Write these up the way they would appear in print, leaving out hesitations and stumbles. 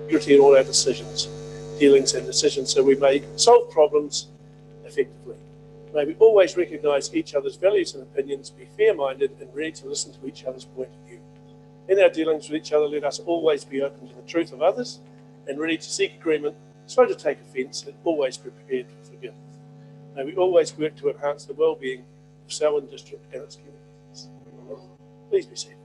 integrity in all our decisions, dealings and decisions, so we may solve problems effectively. May we always recognise each other's values and opinions, be fair-minded and ready to listen to each other's point of view. In our dealings with each other, let us always be open to the truth of others and ready to seek agreement, slow to take offence, and always prepared to forgive. May we always work to enhance the well-being of Selwyn District and its communities. Please be seated.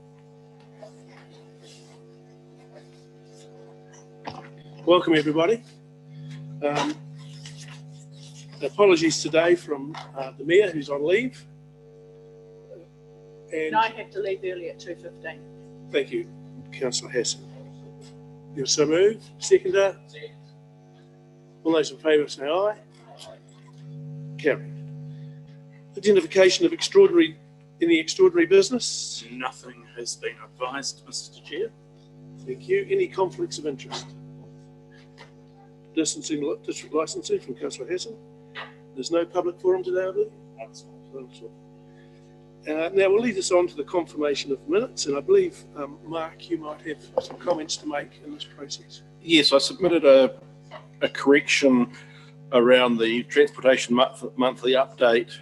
Welcome, everybody. Apologies today from the Mayor, who's on leave. And I have to leave early at 2:15. Thank you, Councillor Hassan. You so move. Seconder? Second. All those in favour say aye. Carried. Identification of any extraordinary business? Nothing has been advised, Mr. Chair. Thank you. Any conflicts of interest? District licensing from Councillor Hassan. There's no public forum today, I believe? Now we'll lead us on to the confirmation of minutes, and I believe, Mark, you might have some comments to make in this process. Yes, I submitted a correction around the Transportation Monthly Update,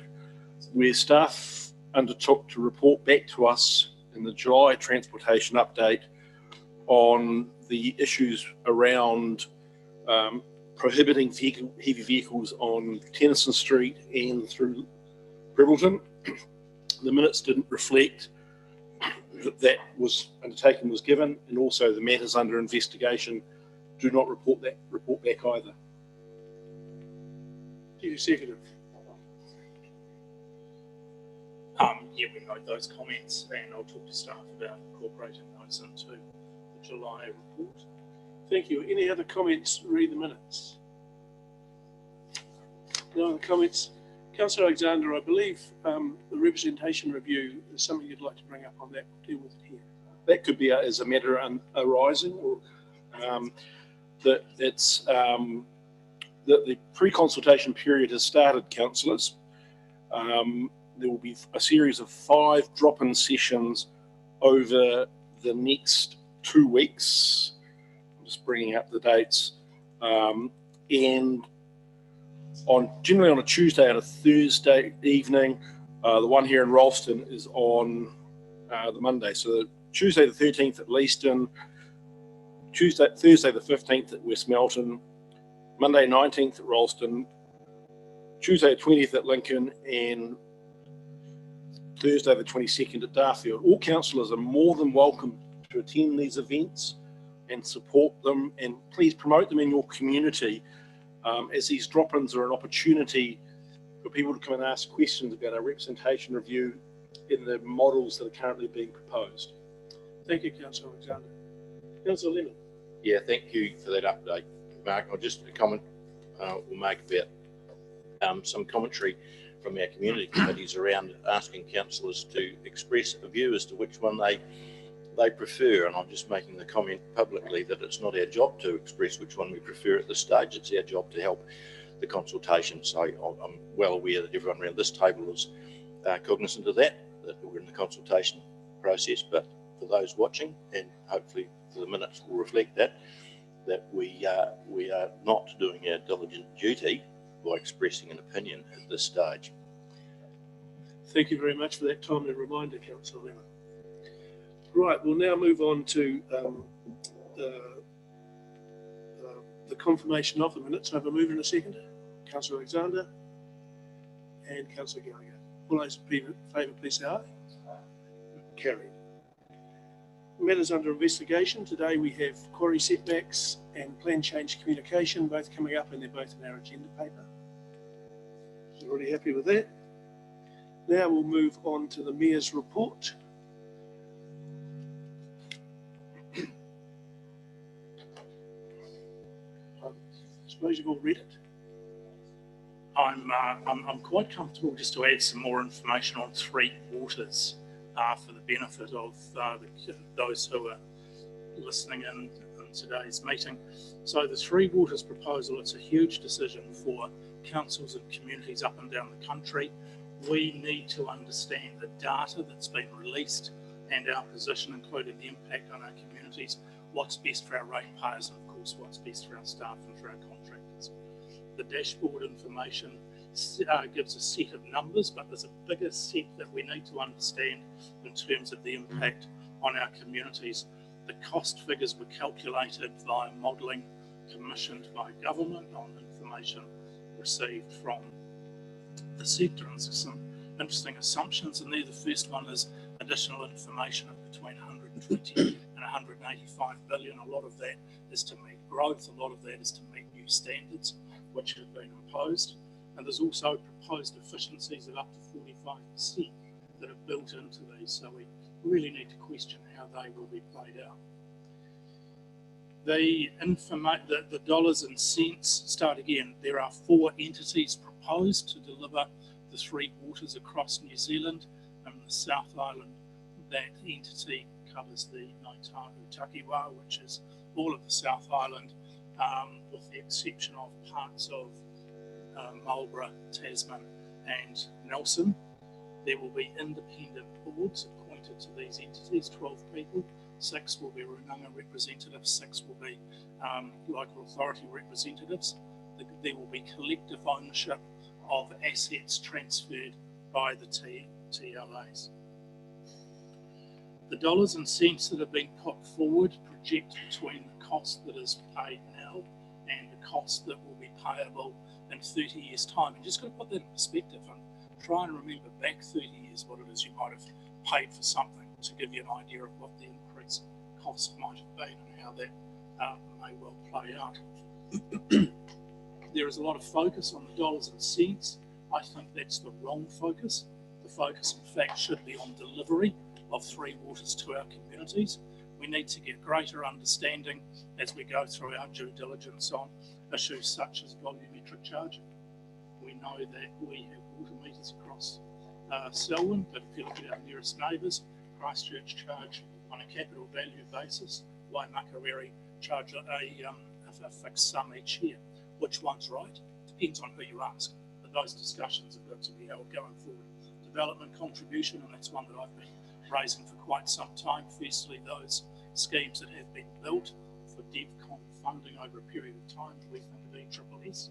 where staff undertook to report back to us in the July Transportation Update on the issues around prohibiting heavy vehicles on Tennyson Street and through Bribbleton. The minutes didn't reflect that undertaking was given, and also the matters under investigation do not report back either. You second it. Yeah, we note those comments, and I'll talk to staff about incorporating those into the July report. Thank you. Any other comments? Read the minutes. No other comments. Councillor Alexander, I believe the representation review is something you'd like to bring up on that. We'll deal with it here. That could be as a matter arising, or that the pre-consultation period has started, councillors. There will be a series of 5 drop-in sessions over the next 2 weeks. I'm just bringing up the dates. And generally on a Tuesday and a Thursday evening. The one here in Ralston is on the Monday. So Tuesday the 13th at Leaston, Thursday the 15th at West Melton, Monday 19th at Ralston, Tuesday the 20th at Lincoln, and Thursday the 22nd at Darfield. All councillors are more than welcome to attend these events and support them, and please promote them in your community, as these drop-ins are an opportunity for people to come and ask questions about our representation review in the models that are currently being proposed. Thank you, Councillor Alexander. Councillor Lemon. Yeah, thank you for that update, Mark. I'll just comment we'll make about some commentary from our community committees around asking councillors to express a view as to which one they prefer, and I'm just making the comment publicly that it's not our job to express which one we prefer at this stage. It's our job to help the consultation. So I'm well aware that everyone around this table is cognizant of that we're in the consultation process, but for those watching, and hopefully for the minutes will reflect that we are not doing our diligent duty by expressing an opinion at this stage. Thank you very much for that timely reminder, Councillor Lemon. Right, we'll now move on to the confirmation of the minutes. I have a mover and a seconder. Councillor Alexander and Councillor Gallagher. All those in favour, please say aye. Carried. Matters under investigation. Today we have quarry setbacks and plan change communication, both coming up, and they're both in our agenda paper. So already happy with that. Now we'll move on to the Mayor's report. I suppose you've all read it. I'm quite comfortable just to add some more information on Three Waters for the benefit of those who are listening in today's meeting. So the Three Waters proposal, it's a huge decision for councils and communities up and down the country. We need to understand the data that's been released and our position, including the impact on our communities, what's best for our ratepayers, and of course, what's best for our staff and for our contractors. The dashboard information gives a set of numbers, but there's a bigger set that we need to understand in terms of the impact on our communities. The cost figures were calculated via modelling commissioned by government on information received from the sector, and there's some interesting assumptions in there. The first one is additional information of between 120 and 185 billion. A lot of that is to meet growth, a lot of that is to meet new standards which have been imposed, and there's also proposed efficiencies of up to 45% that are built into these, so we really need to question how they will be played out. The dollars and cents start again. There are 4 entities proposed to deliver the 3 waters across New Zealand and the South Island. That entity covers the Ngāi Tahu Takiwā, which is all of the South Island, with the exception of parts of Marlborough, Tasman and Nelson. There will be independent boards appointed to these entities, 12 people. 6 will be Runanga representatives, 6 will be local authority representatives. There will be collective ownership of assets transferred by the TLAs. The dollars and cents that have been put forward project between the cost that is paid now and the cost that will be payable in 30 years' time. And just got to put that in perspective and try and remember back 30 years what it is you might have paid for something, to give you an idea of what the increase cost might have been and how that may well play out. There is a lot of focus on the dollars and cents. I think that's the wrong focus. The focus, in fact, should be on delivery of 3 waters to our communities. We need to get greater understanding as we go through our due diligence on issues such as volumetric charging. We know that we have water meters across Selwyn, but if you look at our nearest neighbours, Christchurch charge on a capital value basis, Waimakariri charge a fixed sum each year. Which one's right? Depends on who you ask, but those discussions have got to be held going forward. Development contribution, and that's one that I've been raising for quite some time. Firstly, those schemes that have been built for DevCon funding over a period of time, we think of ESSS,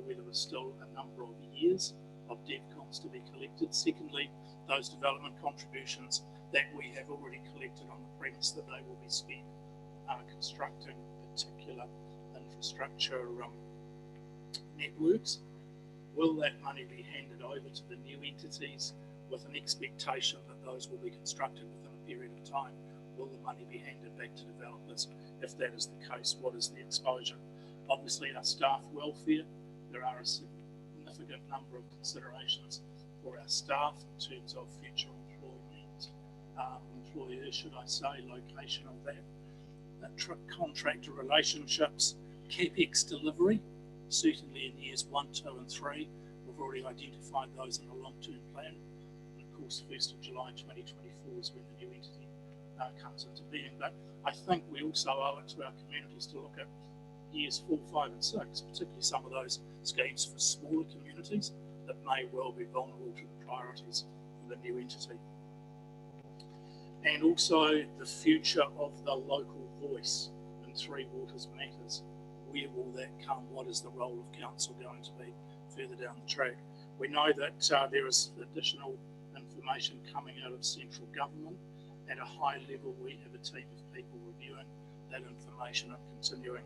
where there was still a number of years of DevCons to be collected. Secondly, those development contributions that we have already collected on the premise that they will be spent constructing particular infrastructure networks. Will that money be handed over to the new entities with an expectation that those will be constructed within a period of time? Will the money be handed back to developers? If that is the case, what is the exposure? Obviously, our staff welfare, there are a significant number of considerations for our staff in terms of future employers, should I say, location of that contractor relationships, CapEx delivery, certainly in years 1, 2 and 3. We've already identified those in the long-term plan. And of course, 1st of July 2024 is when the new entity comes into being. But I think we also owe it to our communities to look at years 4, 5 and 6, particularly some of those schemes for smaller communities that may well be vulnerable to the priorities of the new entity. And also the future of the local voice in 3 Waters Matters. Where will that come? What is the role of council going to be further down the track? We know that there is additional information coming out of central government. At a high level, we have a team of people reviewing that information and continuing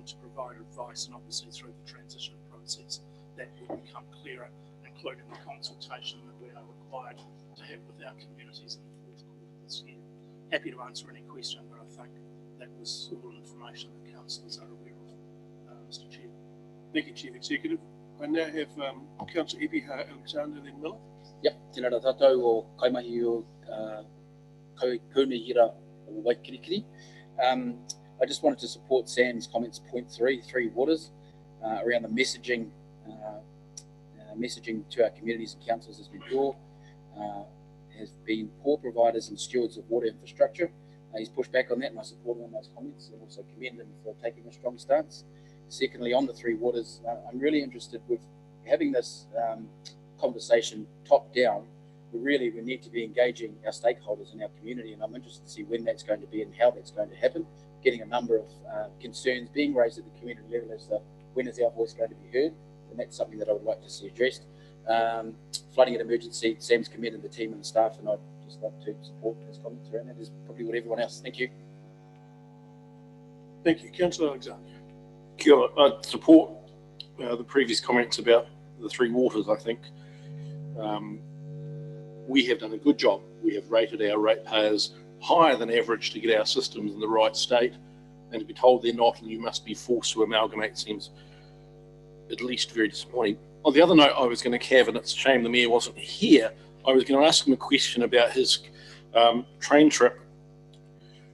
to provide advice, and obviously through the transition process that will become clearer, including the consultation that we are required to have with our communities in the 4th quarter this year. Happy to answer any question, but I think that was all information that councillors are aware of, Mr Chair. Thank you, Chief Executive. I now have Councillor Epiha Alexander, then Miller. Yep, tēnā rā tātou o kaimahi o Kaupuni-hira o Waikirikiri. I just wanted to support Sam's comments, point 3 waters, around the messaging to our communities and councils has been poor, has been poor providers and stewards of water infrastructure. He's pushed back on that, and I support him on those comments, and also commend him for taking a strong stance. Secondly, on the 3 waters, I'm really interested with having this conversation top down. We need to be engaging our stakeholders in our community, and I'm interested to see when that's going to be and how that's going to happen, getting a number of concerns being raised at the community level as to when is our voice going to be heard, and that's something that I would like to see addressed. Flooding at emergency, Sam's commended the team and the staff, and I'd just like to support his comments around that, as probably what everyone else. Thank you. Thank you. Councillor Alexander. Kia ora. I support the previous comments about the three waters. I think we have done a good job. We have rated our ratepayers higher than average to get our systems in the right state, and to be told they're not and you must be forced to amalgamate seems at least very disappointing. On the other note, I was going to have, and it's a shame the Mayor wasn't here, I was going to ask him a question about his train trip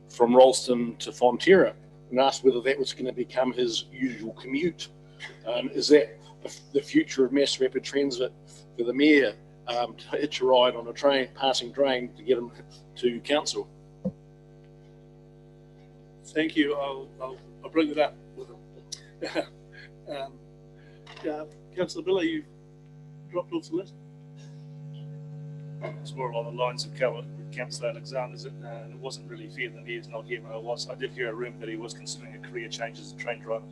from Rolleston to Fonterra, and ask whether that was going to become his usual commute. Is that the future of mass rapid transit for the Mayor, to hitch a ride on a train, passing train, to get him to council? Thank you. I'll bring it up with him. Councillor Miller, you dropped off the list. It's more along the lines of Councillor Alexander's. It wasn't really fair that he is not here when I was. I did hear a rumour that he was considering a career change as a train driver.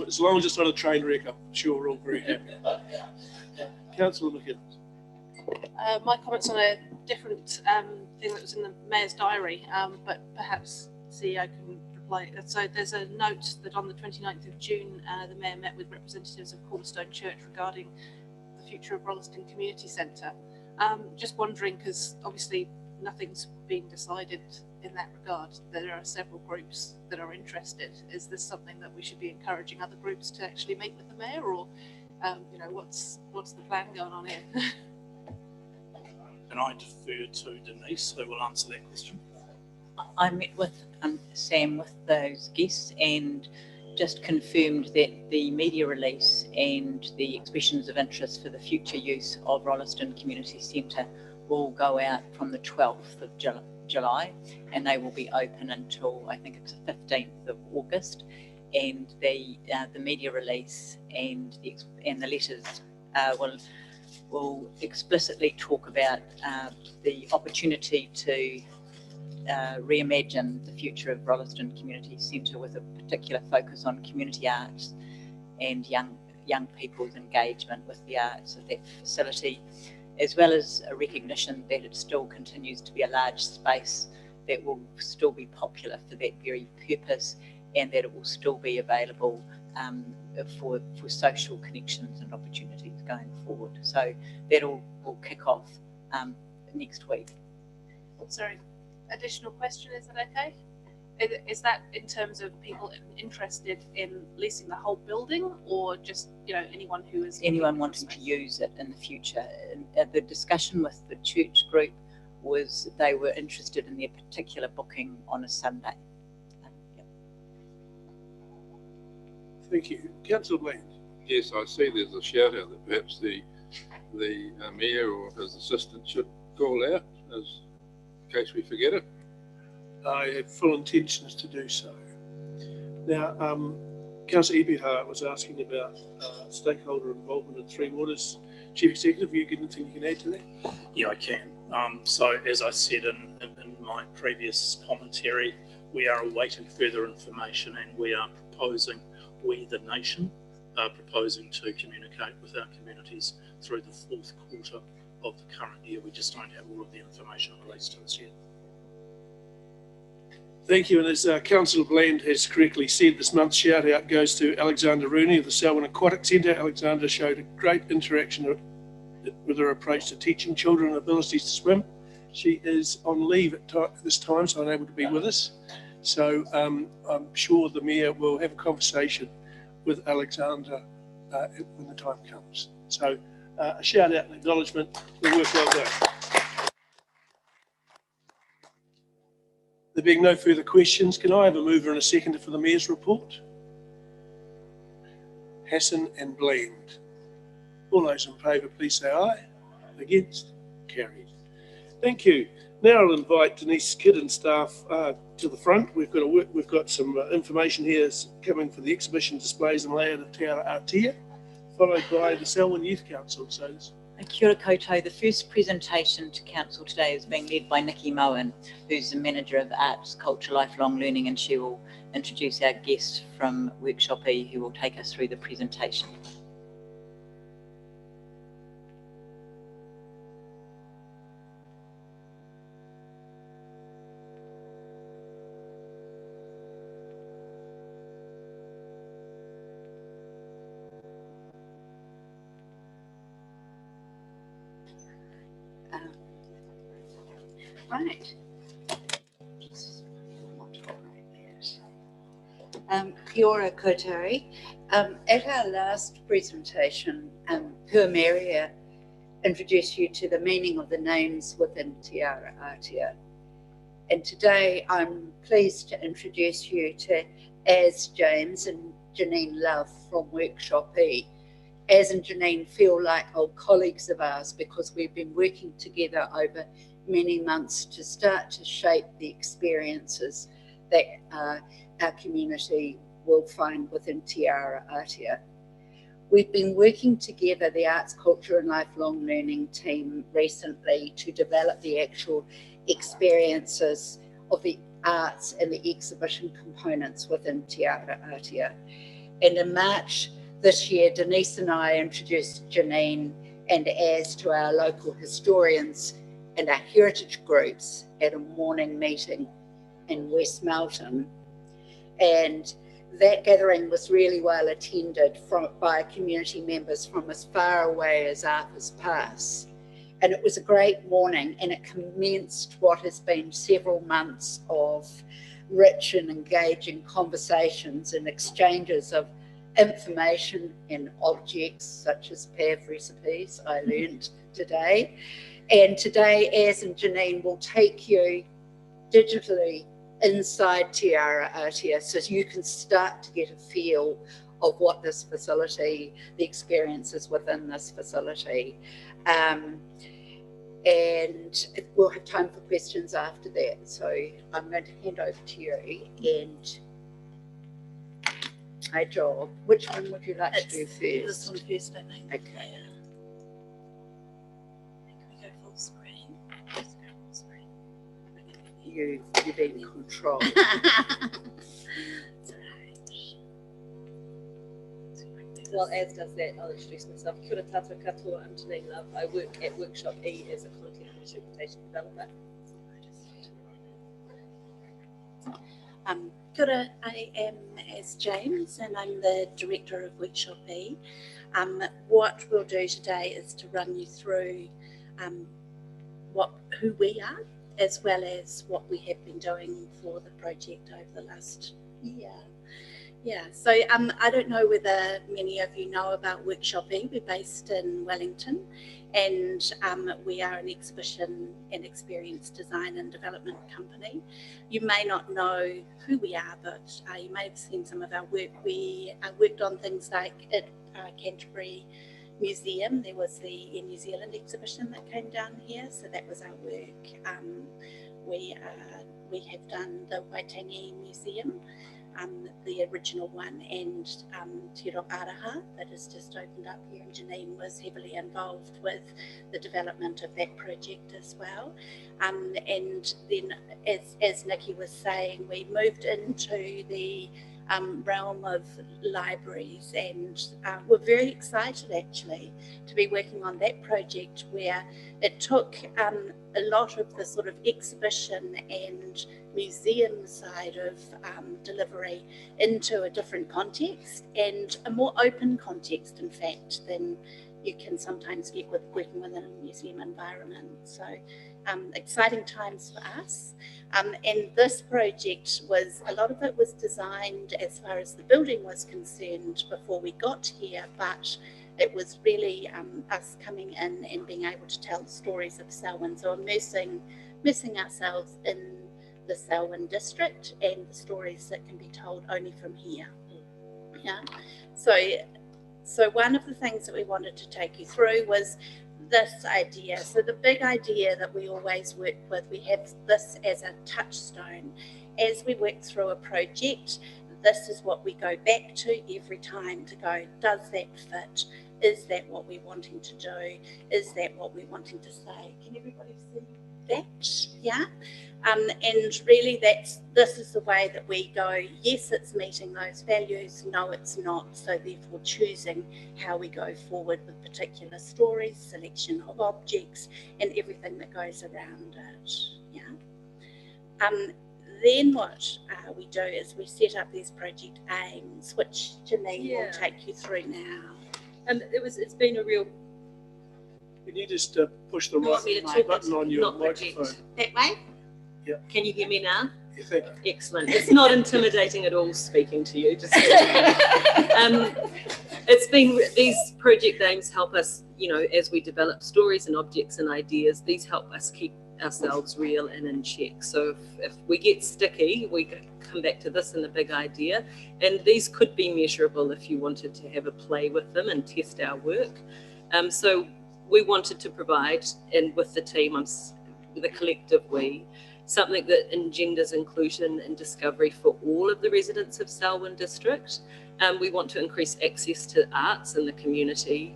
As long as it's not a train wreck, I'm sure we're all very happy. Councillor McInnes. My comments on a different thing that was in the Mayor's diary, but perhaps CEO can reply. So there's a note that on the 29th of June, the Mayor met with representatives of Cornerstone Church regarding the future of Rolleston Community Centre. Just wondering, because obviously nothing's been decided in that regard. There are several groups that are interested. Is this something that we should be encouraging other groups to actually meet with the Mayor, or what's the plan going on here? And I defer to Denise, who will answer that question. I met with Sam with those guests and just confirmed that the media release and the expressions of interest for the future use of Rolleston Community Centre will go out from the 12th of July, and they will be open until I think it's the 15th of August. And the media release and the letters will explicitly talk about the opportunity to reimagine the future of Rolleston Community Centre with a particular focus on community arts and young people's engagement with the arts of that facility, as well as a recognition that it still continues to be a large space that will still be popular for that very purpose, and that it will still be available for social connections and opportunities going forward. So that will kick off next week. Sorry, additional question, is that okay? Is that in terms of people interested in leasing the whole building, or just anyone who is anyone wanting to use it in the future? And the discussion with the church group was they were interested in their particular booking on a Sunday. Thank you. Councillor Bland. Yes, I see there's a shout out that perhaps the Mayor or his assistant should call out, as in case we forget it. I have full intentions to do so. Now, Councillor Ebihart was asking about stakeholder involvement in Three Waters. Chief Executive, you got anything you can add to that? Yeah, I can. So as I said in my previous commentary, we are awaiting further information, and we are proposing, we the nation are proposing to communicate with our communities through the fourth quarter of the current year. We just don't have all of the information released to us yet. Thank you. And as Councillor Bland has correctly said, this month's shout out goes to Alexander Rooney of the Selwyn Aquatic Centre. Alexander showed a great interaction with her approach to teaching children abilities to swim. She is on leave at this time, so unable to be with us. So I'm sure the Mayor will have a conversation with Alexander when the time comes. So a shout out and acknowledgement, the work well done. There being no further questions, can I have a mover and a seconder for the Mayor's report? Hassan and Bland. All those in favour, please say aye. Against? Carried. Thank you. Now I'll invite Denise Kidd and staff to the front. We've got some information here coming for the exhibition displays and layout of Te Ara Aotea, followed by the Selwyn Youth Council. So Kia ora koutou. The first presentation to Council today is being led by Nikki Moen, who's the Manager of Arts, Culture, Lifelong Learning, and she will introduce our guest from Workshop E, who will take us through the presentation. Right. Kia ora koutou. At our last presentation, Puameria introduced you to the meaning of the names within Te Ara Atia. And today I'm pleased to introduce you to Az James and Janine Love from Workshop E. Az and Janine feel like old colleagues of ours because we've been working together over many months to start to shape the experiences that our community will find within Te Ara Atia. We've been working together, the Arts, Culture and Lifelong Learning team recently, to develop the actual experiences of the arts and the exhibition components within Te Ara Atia. And in March this year, Denise and I introduced Janine and Az to our local historians and our heritage groups at a morning meeting in West Melton. And that gathering was really well attended by community members from as far away as Arthur's Pass. And it was a great morning, and it commenced what has been several months of rich and engaging conversations and exchanges of information and objects such as PAV recipes, I learned today. And today, Az and Janine will take you digitally inside Te Ara Atia so you can start to get a feel of what this facility, the experiences within this facility. And we'll have time for questions after that. So I'm going to hand over to you. And hi, Joel, which one would you like to do first? This one first, I think. Okay. Yeah. Can we go full screen? Let's go full screen. You've been controlled. While Az does that, I'll introduce myself. Kia ora tātou katoa, I'm Janine Love. I work at Workshop E as a content and interpretation developer. Kia ora, I am Az James and I'm the director of Workshop E. What we'll do today is to run you through who we are, as well as what we have been doing for the project over the last year. Yeah, so I don't know whether many of you know about Workshop E. We're based in Wellington, and we are an exhibition and experience design and development company. You may not know who we are, but you may have seen some of our work. We worked on things like at Canterbury Museum. There was the Air New Zealand exhibition that came down here, so that was our work. We have done the Waitangi Museum, the original one, and Te Reo Araha that has just opened up here, and Janine was heavily involved with the development of that project as well. And then, as Nikki was saying, we moved into the realm of libraries, and we're very excited actually to be working on that project, where it took a lot of the sort of exhibition and museum side of delivery into a different context, and a more open context in fact than you can sometimes get with working within a museum environment. So exciting times for us. And this project a lot of it was designed as far as the building was concerned before we got here, but it was really us coming in and being able to tell the stories of Selwyn. So immersing ourselves in the Selwyn district and the stories that can be told only from here. Yeah. So one of the things that we wanted to take you through was this idea. So the big idea that we always work with, we have this as a touchstone. As we work through a project, This is what we go back to every time to go, does that fit? Is that what we're wanting to do? Is that what we're wanting to say? Can everybody see that? Yeah. And really this is the way that we go, yes, it's meeting those values, no, it's not. So therefore choosing how we go forward with particular stories, selection of objects and everything that goes around it. Yeah. Then what we do is we set up these project aims, which Janine will take you through now. It's been a real. Can you just push the You want me to right talk button on your not project microphone? That way? Yeah. Can you hear me now? You think? Excellent. It's not intimidating at all speaking to you. Just it's been, these project aims help us, you know, as we develop stories and objects and ideas, these help us keep ourselves real and in check. So if we get sticky, we come back to this and the big idea, and these could be measurable if you wanted to have a play with them and test our work. So we wanted to provide, and with the team, the collective we, something that engenders inclusion and discovery for all of the residents of Selwyn District. We want to increase access to arts in the community,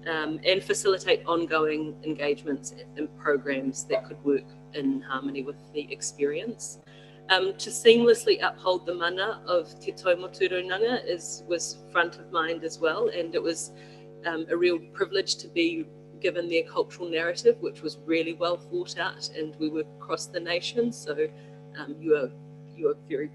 and facilitate ongoing engagements and programs that could work in harmony with the experience. To seamlessly uphold the mana of Te Taumoturunanga was front of mind as well, and it was a real privilege to be given their cultural narrative, which was really well thought out, and we work across the nation. So you are very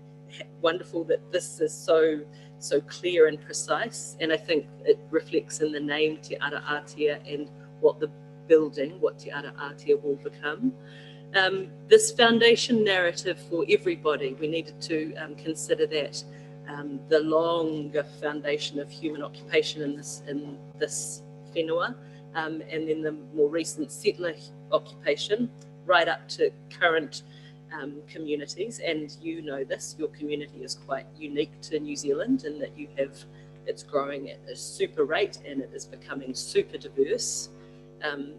wonderful that this is so clear and precise, and I think it reflects in the name Te Ara Atea and what the building, what Te Ara Atea will become. This foundation narrative for everybody, we needed to consider that the longer foundation of human occupation in this whenua, and then the more recent settler occupation, right up to current communities. And you know this, your community is quite unique to New Zealand in that it's growing at a super rate and it is becoming super diverse.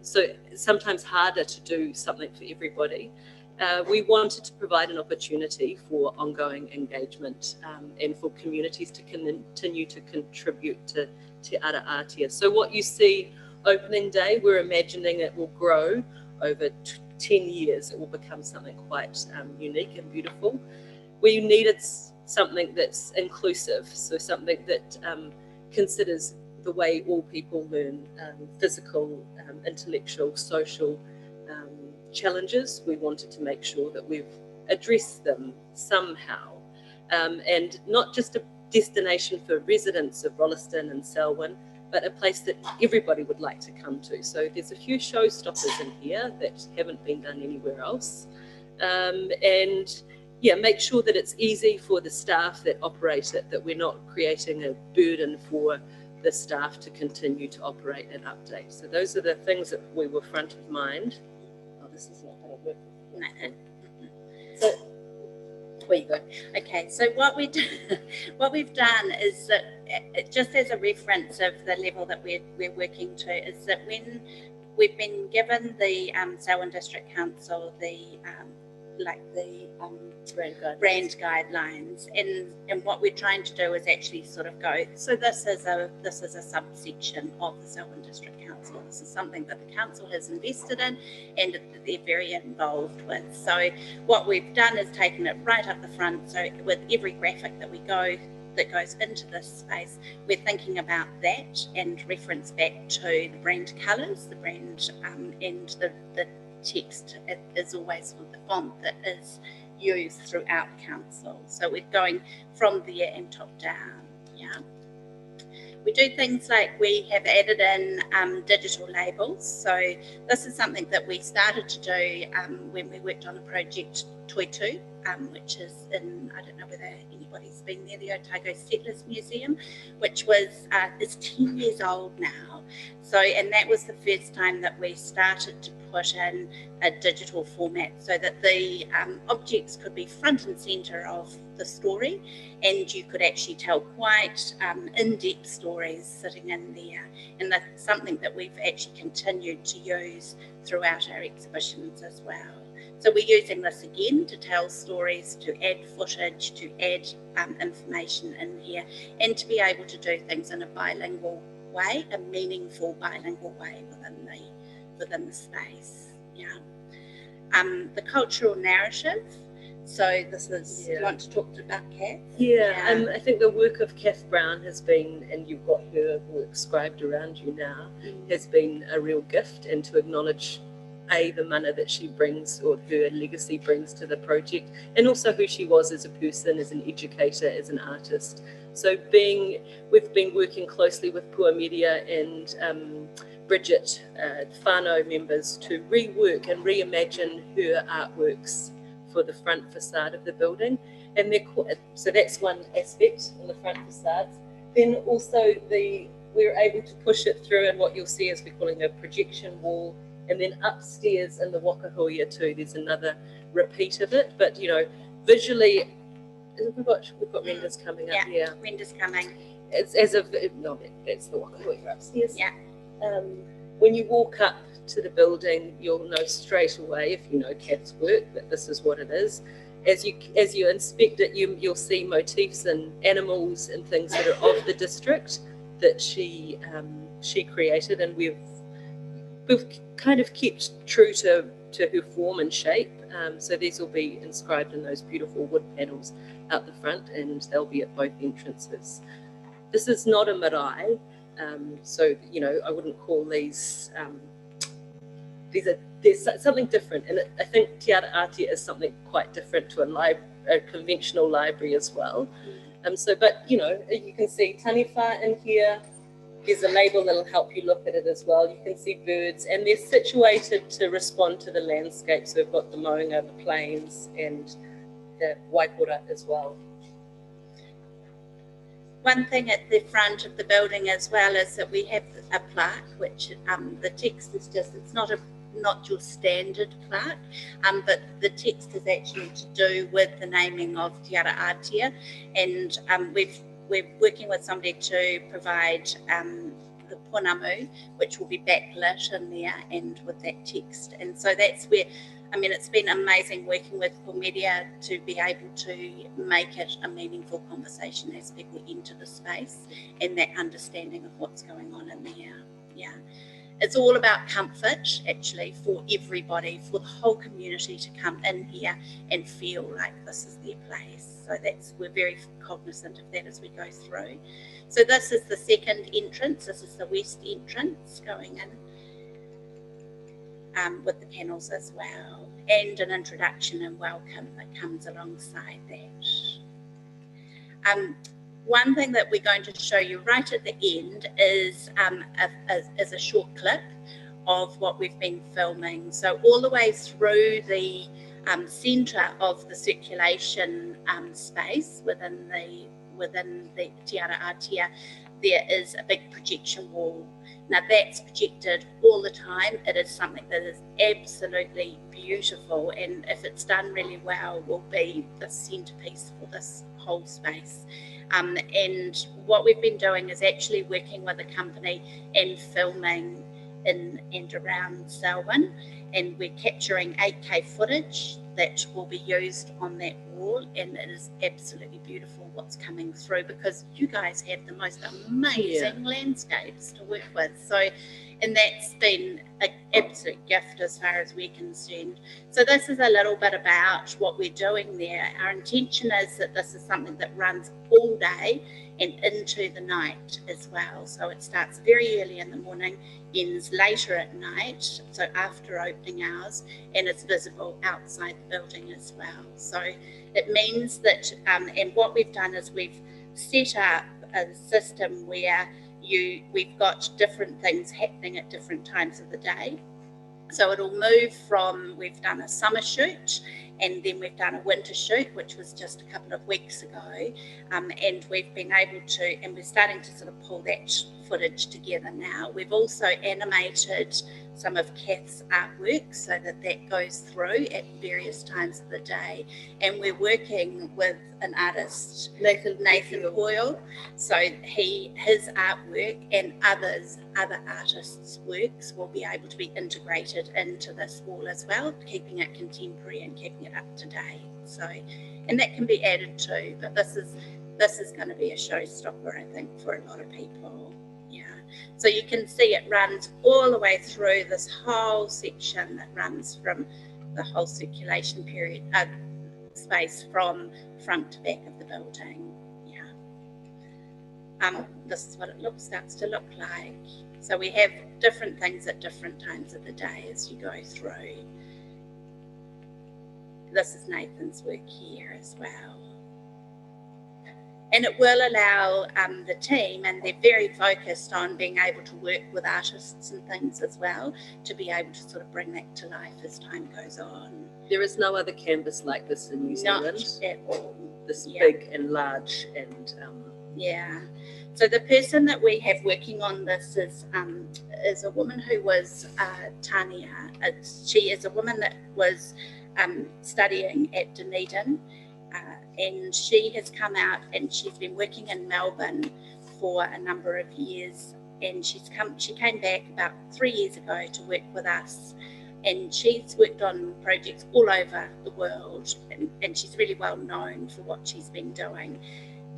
So it's sometimes harder to do something for everybody. We wanted to provide an opportunity for ongoing engagement and for communities to continue to contribute to Te Ara Atea. So what you see opening day, we're imagining it will grow over 10 years. It will become something quite unique and beautiful. We needed something that's inclusive, so something that considers the way all people learn, physical, intellectual, social challenges. We wanted to make sure that we've addressed them somehow, and not just a destination for residents of Rolleston and Selwyn, but a place that everybody would like to come to. So there's a few showstoppers in here that haven't been done anywhere else. And yeah, make sure that it's easy for the staff that operate it, that we're not creating a burden for the staff to continue to operate and update. So those are the things that we were front of mind. Oh, this is not going to work. No. So, where you go. Okay, so what we've done is that, just as a reference of the level that we're working to, is that when we've been given the Selwyn District Council the brand guidelines, and what we're trying to do is actually sort of go, so this is a subsection of the Selwyn District Council. This is something that the council has invested in and that they're very involved with. So what we've done is taken it right up the front. So with every graphic that goes into this space, we're thinking about that and reference back to the brand colours, the brand and the text is always with the font that is used throughout council. So we're going from there and top down. Yeah. We do things like we have added in digital labels. So this is something that we started to do when we worked on a project Toitu, which is in, I don't know whether anybody's been there, the Otago Settlers Museum, which is 10 years old now. So, and that was the first time that we started to put in a digital format so that the objects could be front and centre of the story, and you could actually tell quite in-depth stories sitting in there. And that's something that we've actually continued to use throughout our exhibitions as well. So we're using this again to tell stories, to add footage, to add information in here, and to be able to do things in a bilingual way, a meaningful bilingual way within the space. Yeah. The cultural narrative. So this is, do you want to talk about Kath? Yeah. I think the work of Kath Brown has been, and you've got her work scribed around you now, has been a real gift, and to acknowledge the mana that she brings, or her legacy brings to the project, and also who she was as a person, as an educator, as an artist. So we've been working closely with Pua Media and Bridget, whānau members, to rework and reimagine her artworks for the front facade of the building. And so that's one aspect in the front facades. Then also we're able to push it through, and what you'll see is we're calling a projection wall. And then upstairs in the Wakahuia too, there's another repeat of it. But visually, we've got renders coming up. Yeah, renders coming. It's as of no, that's the Wakahuia upstairs. Yeah. When you walk up to the building, you'll know straight away, if you know Kath's work, that this is what it is. As you inspect it, you'll see motifs and animals and things that are of the district that she created, and we've kind of kept true to her form and shape. So these will be inscribed in those beautiful wood panels out the front, and they'll be at both entrances. This is not a marae, so I wouldn't call these. There's something different, and I think Te Ara Atia is something quite different to a conventional library as well. But you can see taniwha in here. There's a label that'll help you look at it as well. You can see birds, and they're situated to respond to the landscape. So we've got the maunga, the plains, and the waipura as well. One thing at the front of the building as well is that we have a plaque, which the text is it's not your standard plaque, but the text is actually to do with the naming of Te Ara Atia, and we're working with somebody to provide the ponamu, which will be backlit in there and with that text. And so that's where, it's been amazing working with Pua Media to be able to make it a meaningful conversation as people enter the space and that understanding of what's going on in there. Yeah. It's all about comfort, actually, for everybody, for the whole community to come in here and feel like this is their place. So we're very cognizant of that as we go through. So this is the second entrance. This is the west entrance going in with the panels as well, and an introduction and welcome that comes alongside that. One thing that we're going to show you right at the end is a short clip of what we've been filming. So all the way through the centre of the circulation space within the Te Ara Atia, there is a big projection wall. Now that's projected all the time. It is something that is absolutely beautiful, and if it's done really well, will be the centrepiece for this whole space. And what we've been doing is actually working with a company and filming in and around Selwyn, and we're capturing 8K footage that will be used on that wall, and it is absolutely beautiful what's coming through, because you guys have the most amazing landscapes to work with. So, and that's been an absolute gift as far as we're concerned. So this is a little bit about what we're doing there. Our intention is that this is something that runs all day and into the night as well. So it starts very early in the morning, ends later at night, so after opening hours, and it's visible outside the building as well. So it means that, and what we've done is we've set up a system where we've got different things happening at different times of the day. So it'll move from, we've done a summer shoot, And then we've done a winter shoot, which was just a couple of weeks ago. And we've been able to, and we're starting to sort of pull that footage together now. We've also animated some of Kath's artwork so that that goes through at various times of the day. And we're working with an artist, Nathan Coyle. So his artwork and other artists' works will be able to be integrated into this wall as well, keeping it contemporary and keeping it up to date. So, and that can be added to, but this is going to be a showstopper, I think, for a lot of people. Yeah. So you can see it runs all the way through this whole section that runs from the whole circulation period space from front to back of the building. Yeah. This is what it starts to look like. So we have different things at different times of the day as you go through. This is Nathan's work here as well. And it will allow the team, and they're very focused on being able to work with artists and things as well, to be able to sort of bring that to life as time goes on. There is no other canvas like this in New Zealand. Not at all. This big and large and yeah. So the person that we have working on this is a woman who was Tania. She is a woman that was studying at Dunedin. And she has come out and she's been working in Melbourne for a number of years, and she came back about 3 years ago to work with us, and she's worked on projects all over the world, and she's really well known for what she's been doing.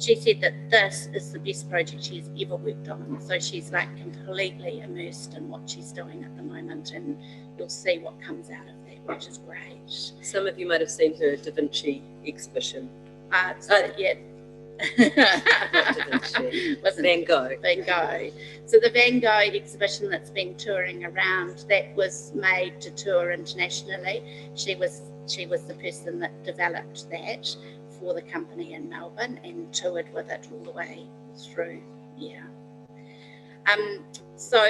She said that this is the best project she's ever worked on, so she's like completely immersed in what she's doing at the moment, and you'll see what comes out of that, which is great. Some of you might have seen her Da Vinci exhibition. Yeah. Not Da Vinci. Van Gogh. Van Gogh. So the Van Gogh exhibition that's been touring around, that was made to tour internationally. She was the person that developed that for the company in Melbourne and toured with it all the way through. Yeah. So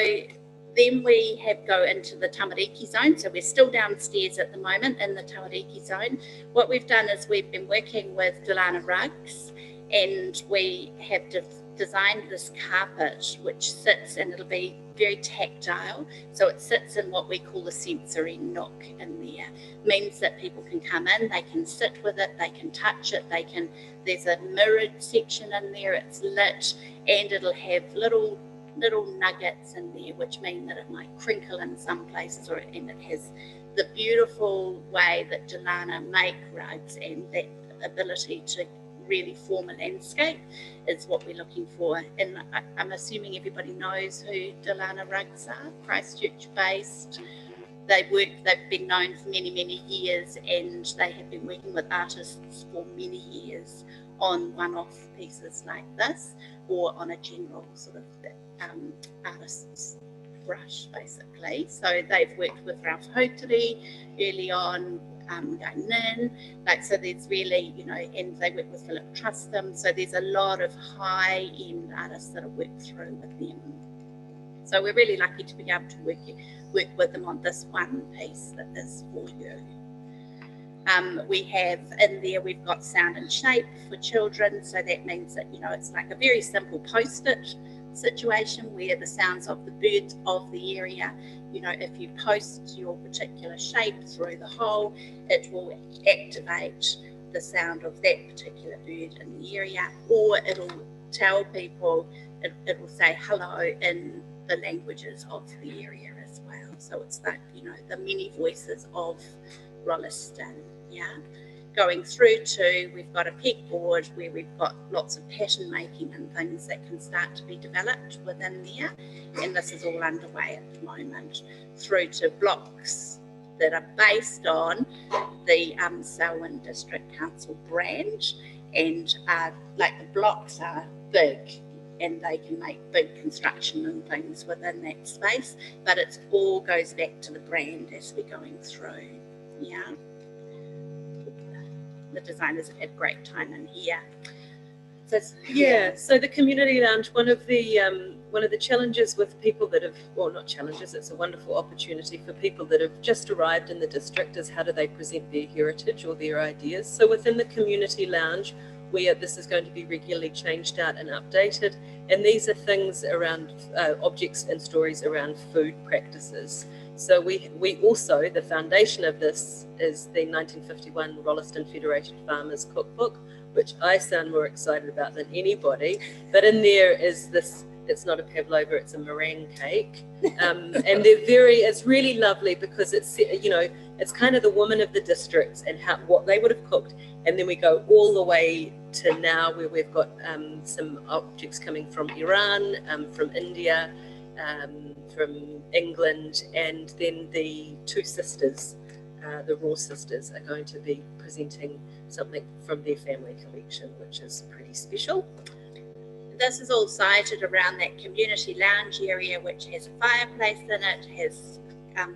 then we go into the Tamariki zone. So we're still downstairs at the moment in the Tamariki zone. What we've done is we've been working with Delana Rugs, and we have designed this carpet which sits, and it'll be very tactile. So it sits in what we call the sensory nook in there. Means that people can come in, they can sit with it, they can touch it, there's a mirrored section in there, it's lit, and it'll have little nuggets in there, which mean that it might crinkle in some places, and it has the beautiful way that Delana make rugs, and that ability to really form a landscape is what we're looking for. And I'm assuming everybody knows who Delana Rugs are, Christchurch based. They've been known for many, many years, and they have been working with artists for many years on one-off pieces like this, or on a general sort of artist's brush, basically. So they've worked with Ralph Hotere early on, Guy Nin, so there's really, and they work with Philip Trustham. So there's a lot of high-end artists that have worked through with them. So we're really lucky to be able to work with them on this one piece that is for you. We have in there, we've got sound and shape for children. So that means that, it's like a very simple post-it situation where the sounds of the birds of the area, if you post your particular shape through the hole, it will activate the sound of that particular bird in the area, or it'll tell people, it will say hello in the languages of the area as well. So it's like, the many voices of Rolleston, yeah. Going through to, we've got a pegboard where we've got lots of pattern making and things that can start to be developed within there. And this is all underway at the moment. Through to blocks that are based on the Selwyn District Council brand. And like the blocks are big, and they can make big construction and things within that space. But it all goes back to the brand as we're going through, yeah. The designers have had great time in here. So so the community lounge, one of the one of the challenges with people that have, well, not challenges, it's a wonderful opportunity for people that have just arrived in the district is how do they present their heritage or their ideas. So within the community lounge, where this is going to be regularly changed out and updated, and these are things around objects and stories around food practices. So we also, the foundation of this is the 1951 Rolleston Federated Farmers Cookbook, which I sound more excited about than anybody, but in there is this, it's not a pavlova, it's a meringue cake. And it's really lovely because it's, you know, it's kind of the woman of the districts and what they would have cooked. And then we go all the way to now where we've got some objects coming from Iran, from India, from England, and then the two sisters, the Raw sisters, are going to be presenting something from their family collection, which is pretty special. This is all sited around that community lounge area, which has a fireplace in it, has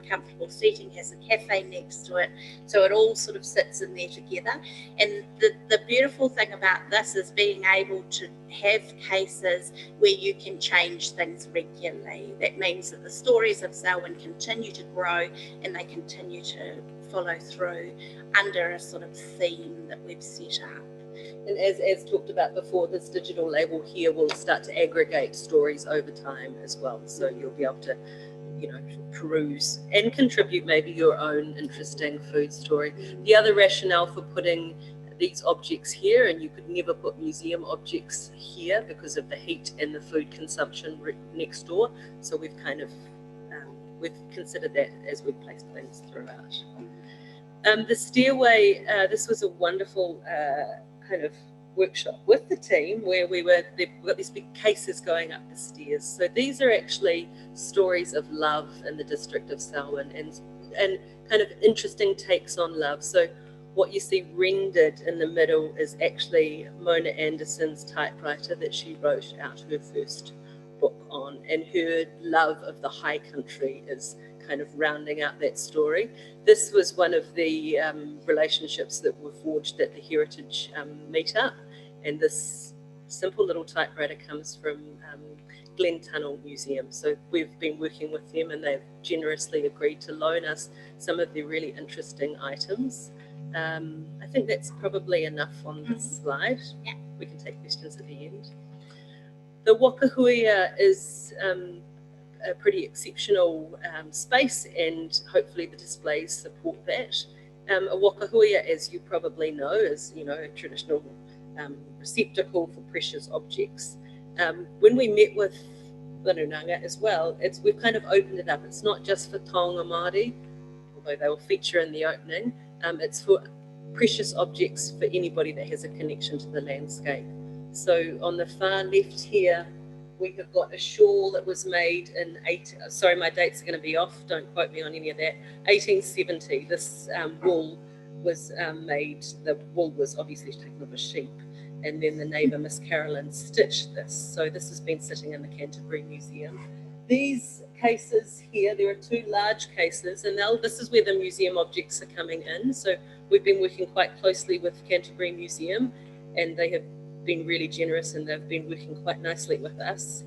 comfortable seating, has a cafe next to it. So it all sort of sits in there together. And the beautiful thing about this is being able to have cases where you can change things regularly. That means that the stories of Selwyn continue to grow and they continue to follow through under a sort of theme that we've set up. And as talked about before, this digital label here will start to aggregate stories over time as well. So you'll be able to, you know, peruse and contribute maybe your own interesting food story. The other rationale for putting these objects here, and you could never put museum objects here because of the heat and the food consumption next door. So we've kind of, we've considered that as we've placed things throughout. The stairway, this was a wonderful kind of workshop with the team where we've got these big cases going up the stairs. So these are actually stories of love in the district of Selwyn and kind of interesting takes on love. So what you see rendered in the middle is actually Mona Anderson's typewriter that she wrote out her first book on, and her love of the high country is kind of rounding out that story. This was one of the relationships that were forged at the Heritage Meetup, and this simple little typewriter comes from Glen Tunnel Museum. So we've been working with them and they've generously agreed to loan us some of their really interesting items. I think that's probably enough on this slide. Yeah. We can take questions at the end. The Wakahuia is a pretty exceptional space, and hopefully the displays support that. A wakahuia, as you probably know, is, you know, a traditional receptacle for precious objects. When we met with Whanunanga as well, we've kind of opened it up. It's not just for taonga Māori, although they will feature in the opening. It's for precious objects for anybody that has a connection to the landscape. So on the far left here, we have got a shawl that was made in sorry, my dates are going to be off, don't quote me on any of that, 1870. This wool was made, the wool was obviously taken off a sheep, and then the neighbour, Miss Carolyn, stitched this. So this has been sitting in the Canterbury Museum. These cases here, there are two large cases, and this is where the museum objects are coming in. So we've been working quite closely with Canterbury Museum, and they have been really generous and they've been working quite nicely with us.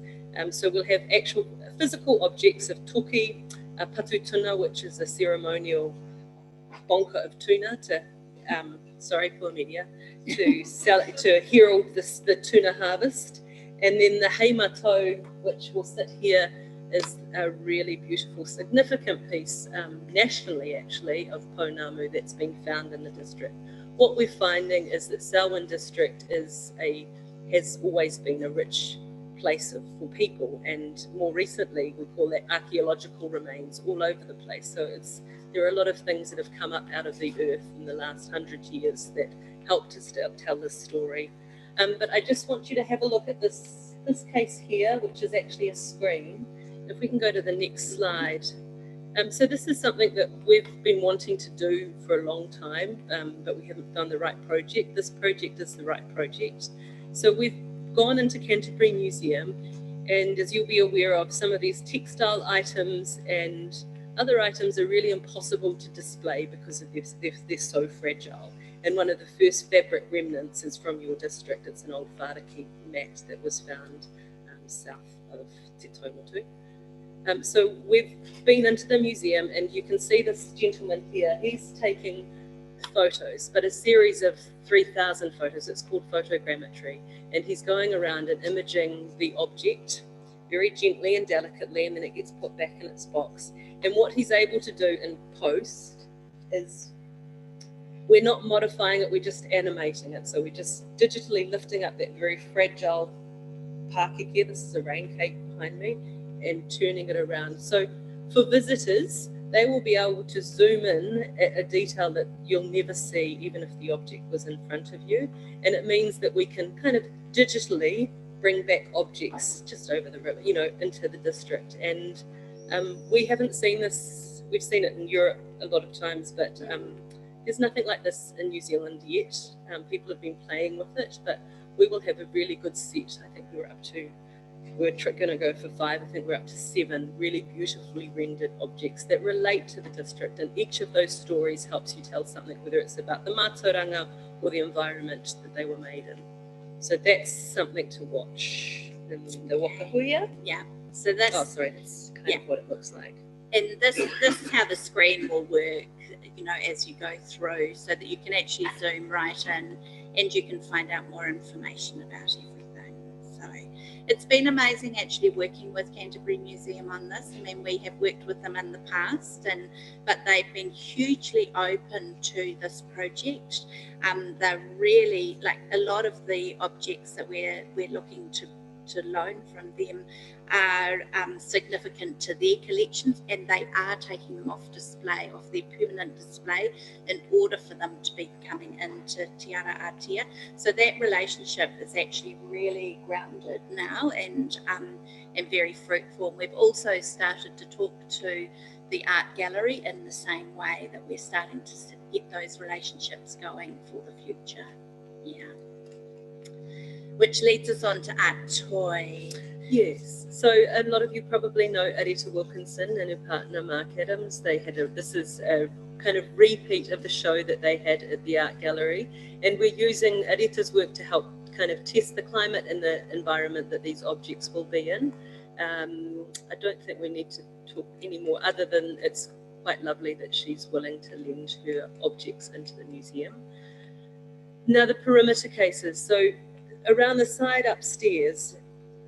So we'll have actual physical objects of toki, patu tuna, which is a ceremonial bonka of tuna to, sorry, poor media, to herald the tuna harvest. And then the heimatau, which will sit here, is a really beautiful, significant piece nationally, actually, of pounamu that's been found in the district. What we're finding is that Selwyn district has always been a rich place for people, and more recently we call that archaeological remains all over the place. So there are a lot of things that have come up out of the earth in the last 100 years that help to tell this story. But I just want you to have a look at this case here, which is actually a screen. If we can go to the next slide. So this is something that we've been wanting to do for a long time, but we haven't done the right project. This project is the right project. So we've gone into Canterbury Museum, and as you'll be aware of, some of these textile items and other items are really impossible to display because of they're so fragile. And one of the first fabric remnants is from your district. It's an old whāraki mat that was found south of Te Taumotu. So we've been into the museum, and you can see this gentleman here. He's taking photos, but a series of 3,000 photos. It's called photogrammetry, and he's going around and imaging the object very gently and delicately, and then it gets put back in its box. And what he's able to do in post is, we're not modifying it, we're just animating it. So we're just digitally lifting up that very fragile pakeke, this is a rain cake behind me, and turning it around. So for visitors, they will be able to zoom in at a detail that you'll never see, even if the object was in front of you. And it means that we can kind of digitally bring back objects just over the river, you know, into the district. And we haven't seen this, we've seen it in Europe a lot of times, but there's nothing like this in New Zealand yet. People have been playing with it, but we will have a really good set. I think we're going to go for 5. I think we're up to 7 really beautifully rendered objects that relate to the district, and each of those stories helps you tell something, whether it's about the mātauranga or the environment that they were made in. So that's something to watch in the Wakahuia. Yeah. So that's that's kind of what it looks like. And this is how the screen will work, you know, as you go through, so that you can actually zoom right in and you can find out more information about everything. So it's been amazing actually working with Canterbury Museum on this. I mean, we have worked with them in the past, but they've been hugely open to this project. They're really, like, a lot of the objects that we're looking to loan from them are significant to their collections, and they are taking them off display, off their permanent display, in order for them to be coming into Te Ara Atea. So that relationship is actually really grounded now and very fruitful. We've also started to talk to the art gallery in the same way, that we're starting to get those relationships going for the future. Yeah. Which leads us on to Art Toy. Yes, so a lot of you probably know Arita Wilkinson and her partner Mark Adams. This is a kind of repeat of the show that they had at the art gallery, and we're using Arita's work to help kind of test the climate and the environment that these objects will be in. I don't think we need to talk any more, other than it's quite lovely that she's willing to lend her objects into the museum. Now the perimeter cases. So around the side upstairs,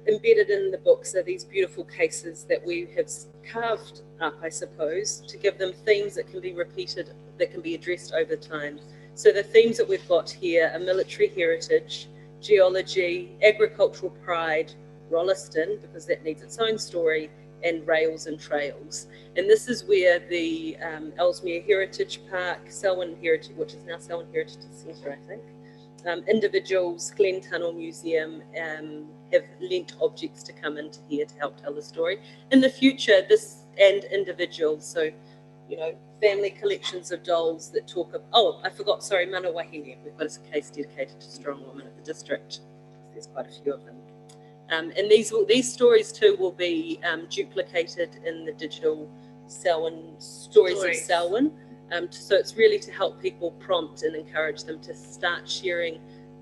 embedded in the books, are these beautiful cases that we have carved up, I suppose, to give them themes that can be repeated, that can be addressed over time. So the themes that we've got here are military heritage, geology, agricultural pride, Rolleston, because that needs its own story, and rails and trails. And this is where the Ellesmere Heritage Park, Selwyn Heritage, which is now Selwyn Heritage Centre, I think, individuals, Glen Tunnel Museum have lent objects to come into here to help tell the story. In the future, this and individuals, so, you know, family collections of dolls that talk of, oh, I forgot, sorry, Mana Wahine. We've got a case dedicated to strong women of the district. There's quite a few of them. And these stories too will be duplicated in the digital Selwyn, Stories of Selwyn. So it's really to help people prompt and encourage them to start sharing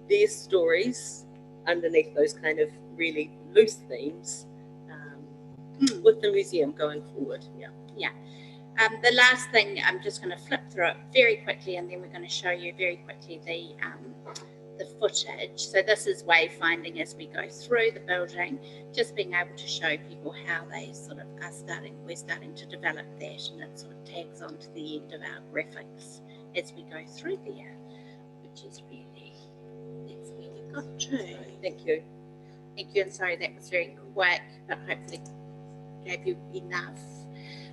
their stories underneath those kind of really loose themes with the museum going forward. Yeah. The last thing, I'm just going to flip through it very quickly, and then we're going to show you very quickly the footage. So this is wayfinding as we go through the building, just being able to show people how they sort of we're starting to develop that, and it sort of tags on to the end of our graphics as we go through there, which is really, that's where we got to. Thank you. Thank you, and sorry that was very quick, but hopefully gave you enough.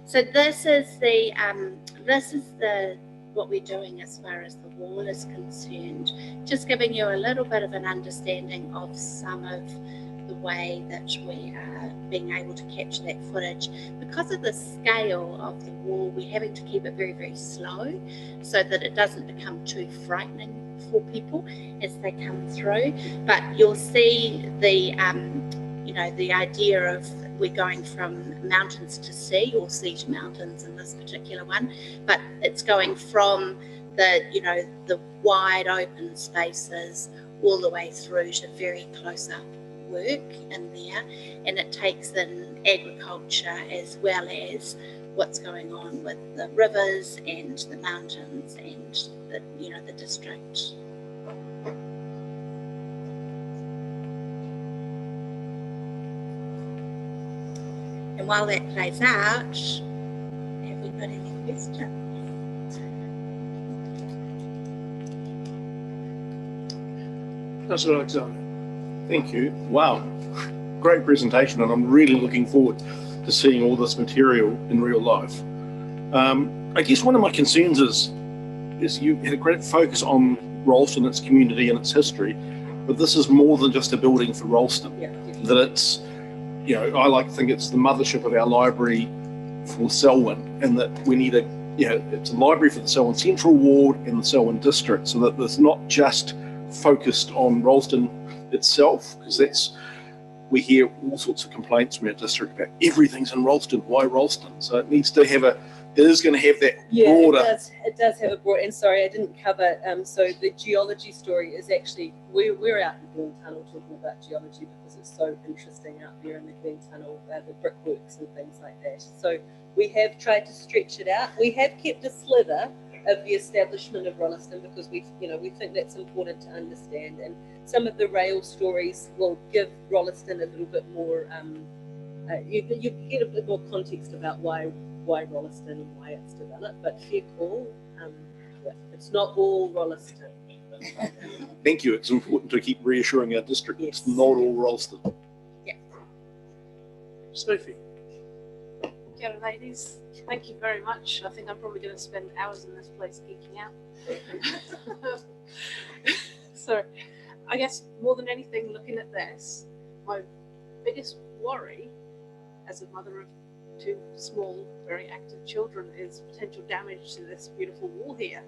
So this is what we're doing as far as the wall is concerned, just giving you a little bit of an understanding of some of the way that we are being able to capture that footage. Because of the scale of the wall, we're having to keep it very, very slow so that it doesn't become too frightening for people as they come through. But you'll see the the idea of we're going from mountains to sea, or sea to mountains in this particular one, but it's going from the wide open spaces all the way through to very close up work in there, and it takes in agriculture as well as what's going on with the rivers and the mountains and the, you know, the district. And while that plays out, have we got any questions? Councillor Alexander. Thank you. Wow, great presentation, and I'm really looking forward to seeing all this material in real life. I guess one of my concerns is you had a great focus on Rolleston, its community and its history, but this is more than just a building for Rolleston. Yeah. That it's, you know, I like to think it's the mothership of our library for Selwyn, and that we need it's a library for the Selwyn Central Ward and the Selwyn District, so that there's not just focused on Rolleston itself, because we hear all sorts of complaints from our district about everything's in Rolleston. Why Rolleston? So it needs to have it is going to have that broader. It does have a broad, and sorry, I didn't cover, so the geology story is actually, we're out in Glen Tunnel talking about geology because it's so interesting out there in the Glen Tunnel, the brickworks and things like that. So we have tried to stretch it out. We have kept a slither of the establishment of Rolleston because we think that's important to understand, and some of the rail stories will give Rolleston a little bit more, you get a bit more context about why Rolleston and why it's developed, but fair call, it's not all Rolleston. Thank you. It's important to keep reassuring our district. Yes. It's not all Rolleston. Yeah. Sophie. Kia ora, ladies. Thank you very much. I think I'm probably going to spend hours in this place geeking out. So, I guess more than anything, looking at this, my biggest worry as a mother of two small, very active children is potential damage to this beautiful wall here.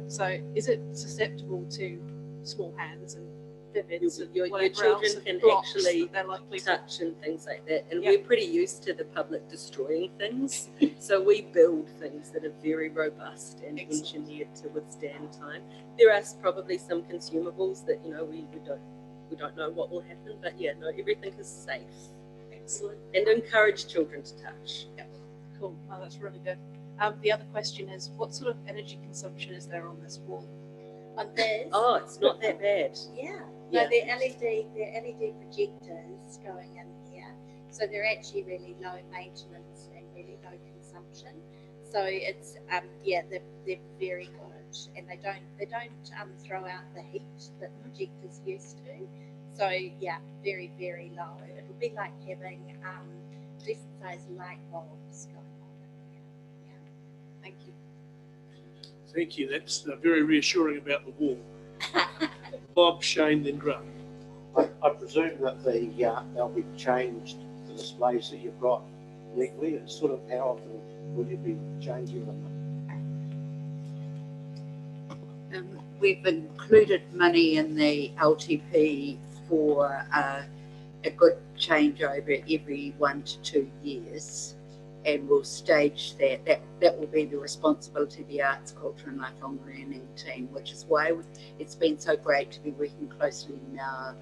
So is it susceptible to small hands and pivots and Your whatever children else, can blocks actually that they're likely to touch and things like that, and Yeah. we're pretty used to the public destroying things, so we build things that are very robust and Excellent. engineered to withstand time. There are probably some consumables that we don't know what will happen, but yeah, no, everything is safe. Excellent. And encourage children to touch. Cool. Oh, that's really good. The other question is, what sort of energy consumption is there on this wall? On this, Oh, it's not that bad. yeah. Yeah. No, they're LED projectors going in here, so they're actually really low maintenance and really low consumption. So it's they're very good, and they don't throw out the heat that the projectors used to. So yeah, very, very low. It'll be like having decent sized light bulbs going on in here. Yeah. Thank you. Thank you. That's very reassuring about the wall. Bob, Shane, then Grant. I presume that they'll be changed, the displays that you've got weekly. It's sort of how often will you be changing them? We've included money in the LTP for a good changeover every 1 to 2 years, and we'll stage that. That will be the responsibility of the Arts, Culture and Lifelong Learning team, which is why it's been so great to be working closely now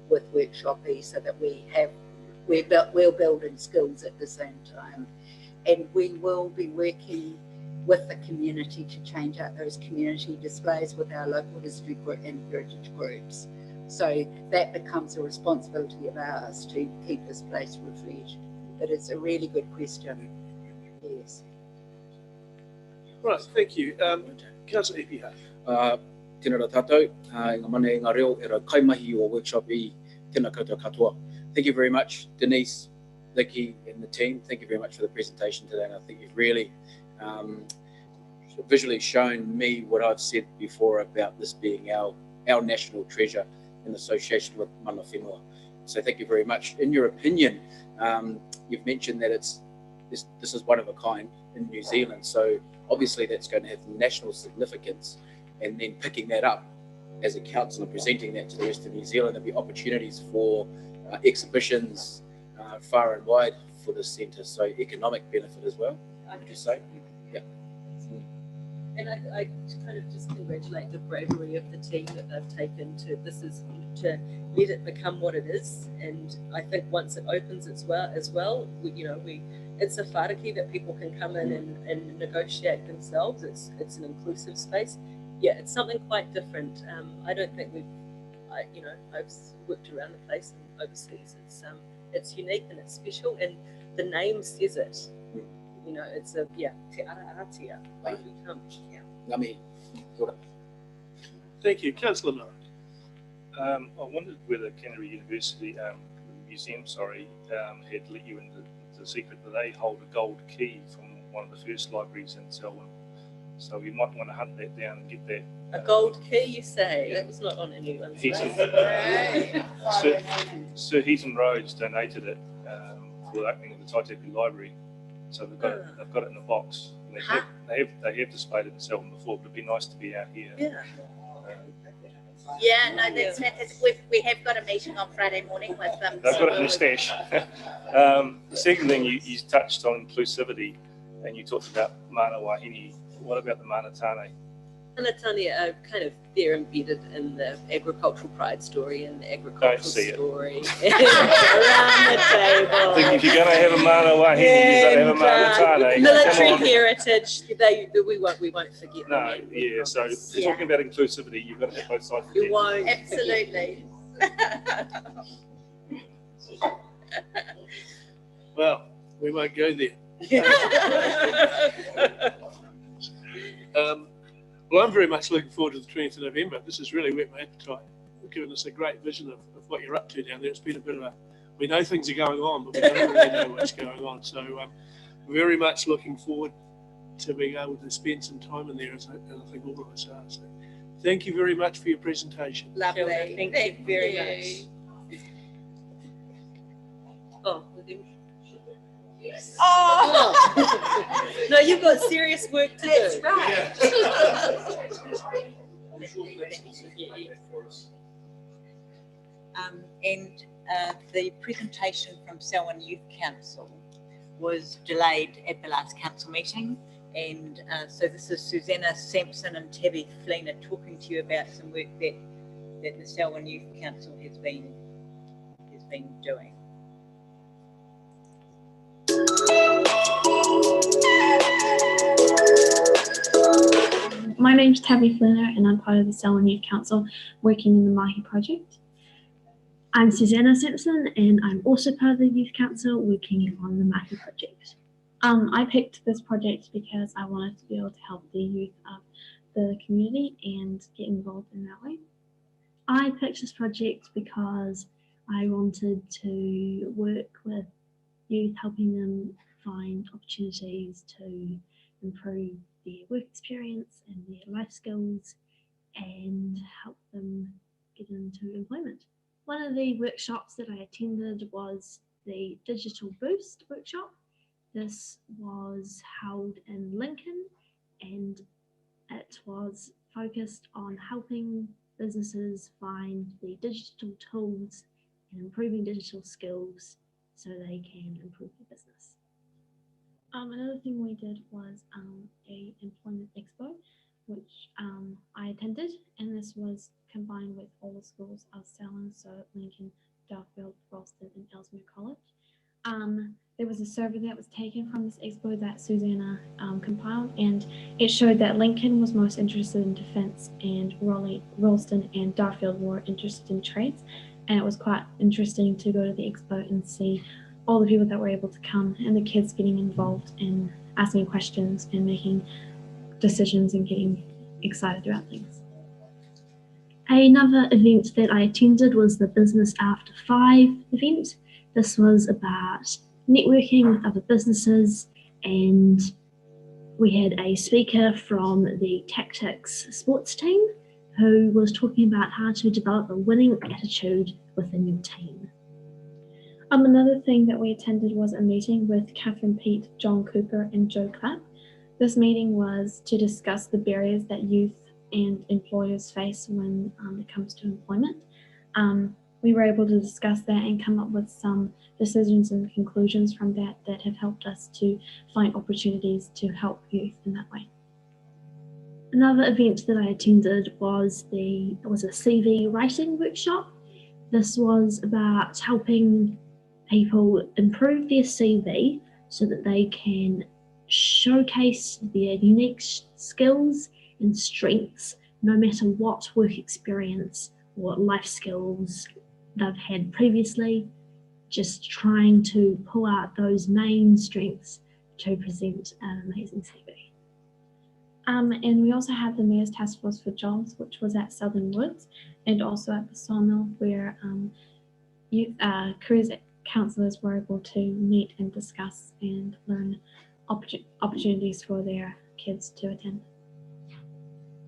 with Workshopy, so that we're building skills at the same time, and we will be working with the community to change out those community displays with our local history and heritage groups. So that becomes a responsibility of ours to keep this place refreshed. But it's a really good question. Yes. Right, thank you. Councillor Epiha. Tēnā rā tātou, ngā mana e ngā reo e rau kaimahi o Workshop i tēnā koutou katoa. Thank you very much, Denise, Vicky and the team. Thank you very much for the presentation today, and I think you've really visually shown me what I've said before about this being our national treasure in association with mana whenua. So thank you very much. In your opinion, you've mentioned that this is one of a kind in New Zealand, so obviously that's going to have national significance, and then picking that up as a council and presenting that to the rest of New Zealand, there'll be opportunities for exhibitions far and wide for the centre, so economic benefit as well, would you say? Yeah. And I kind of just congratulate the bravery of the team that they've taken to to let it become what it is. And I think once it opens as well, it's a whāraki that people can come in and negotiate themselves. It's an inclusive space. Yeah, it's something quite different. I don't think I've worked around the place and overseas. It's unique and it's special, and the name says it. It's Te Ara Atia, way we come. Yeah. Ngami. Kia ora. Thank you. Councillor Murray. I wondered whether Canterbury University Museum, had let you into the secret that they hold a gold key from one of the first libraries in Selwyn. So you might want to hunt that down and get that. A gold key, you say? That was not on anyone's list. Sir Heaton Rhodes donated it for the opening of the Taitepe Library. So they've got it in a box. And they have displayed it in Selwyn before, but it'd be nice to be out here. Yeah. Yeah, no, that's fantastic. We have got a meeting on Friday morning with them. They've got it in the stash. The second thing, you touched on inclusivity, and you talked about mana wahine. What about the mana tane? Mana tane are they're embedded in the agricultural pride story and the agricultural story. Around the table. I think if you're going to have a mana wahine, you've got to have a mana tane. Military heritage, we won't forget. No, yeah. So talking about inclusivity, you've got to have both sides. You won't. Absolutely. Well, we won't go there. Well, I'm very much looking forward to the 20th of November. This has really whet my appetite. You've given us a great vision of what you're up to down there. It's been a bit of we know things are going on, but we don't really know what's going on. So very much looking forward to being able to spend some time in there, and I think all of us are. So thank you very much for your presentation. Lovely. Thank you very much. Oh, yes. Oh. No, you've got serious work to do. That's right. The presentation from Selwyn Youth Council was delayed at the last council meeting, and so this is Susanna Sampson and Tabby Fleener talking to you about some work that the Selwyn Youth Council has been doing. My name's Tabby Fleener and I'm part of the Selwyn Youth Council working in the Mahi project. I'm Susanna Simpson and I'm also part of the Youth Council working on the Mahi project. I picked this project because I wanted to be able to help the youth of the community and get involved in that way. I picked this project because I wanted to work with youth, helping them find opportunities to improve their work experience and their life skills and help them get into employment. One of the workshops that I attended was the Digital Boost workshop. This was held in Lincoln and it was focused on helping businesses find the digital tools and improving digital skills so they can improve their business. Another thing we did was a employment expo, which I attended, and this was combined with all the schools of Selwyn, so Lincoln, Darfield, Ralston, and Ellesmere College. There was a survey that was taken from this expo that Susanna compiled, and it showed that Lincoln was most interested in defence, and Ralston and Darfield were interested in trades. And it was quite interesting to go to the expo and see all the people that were able to come and the kids getting involved in asking questions and making decisions and getting excited about things. Another event that I attended was the Business After 5 event. This was about networking with other businesses, and we had a speaker from the Tactics sports team who was talking about how to develop a winning attitude within your team. Another thing that we attended was a meeting with Catherine Peat, John Cooper, and Joe Clapp. This meeting was to discuss the barriers that youth and employers face when it comes to employment. We were able to discuss that and come up with some decisions and conclusions from that have helped us to find opportunities to help youth in that way. Another event that I attended was a CV writing workshop. This was about helping people improve their CV so that they can showcase their unique skills and strengths, no matter what work experience or life skills they've had previously, just trying to pull out those main strengths to present an amazing CV. And we also had the Mayor's Task Force for Jobs, which was at Southern Woods, and also at the sawmill, where youth careers counsellors were able to meet and discuss and learn opportunities for their kids to attend.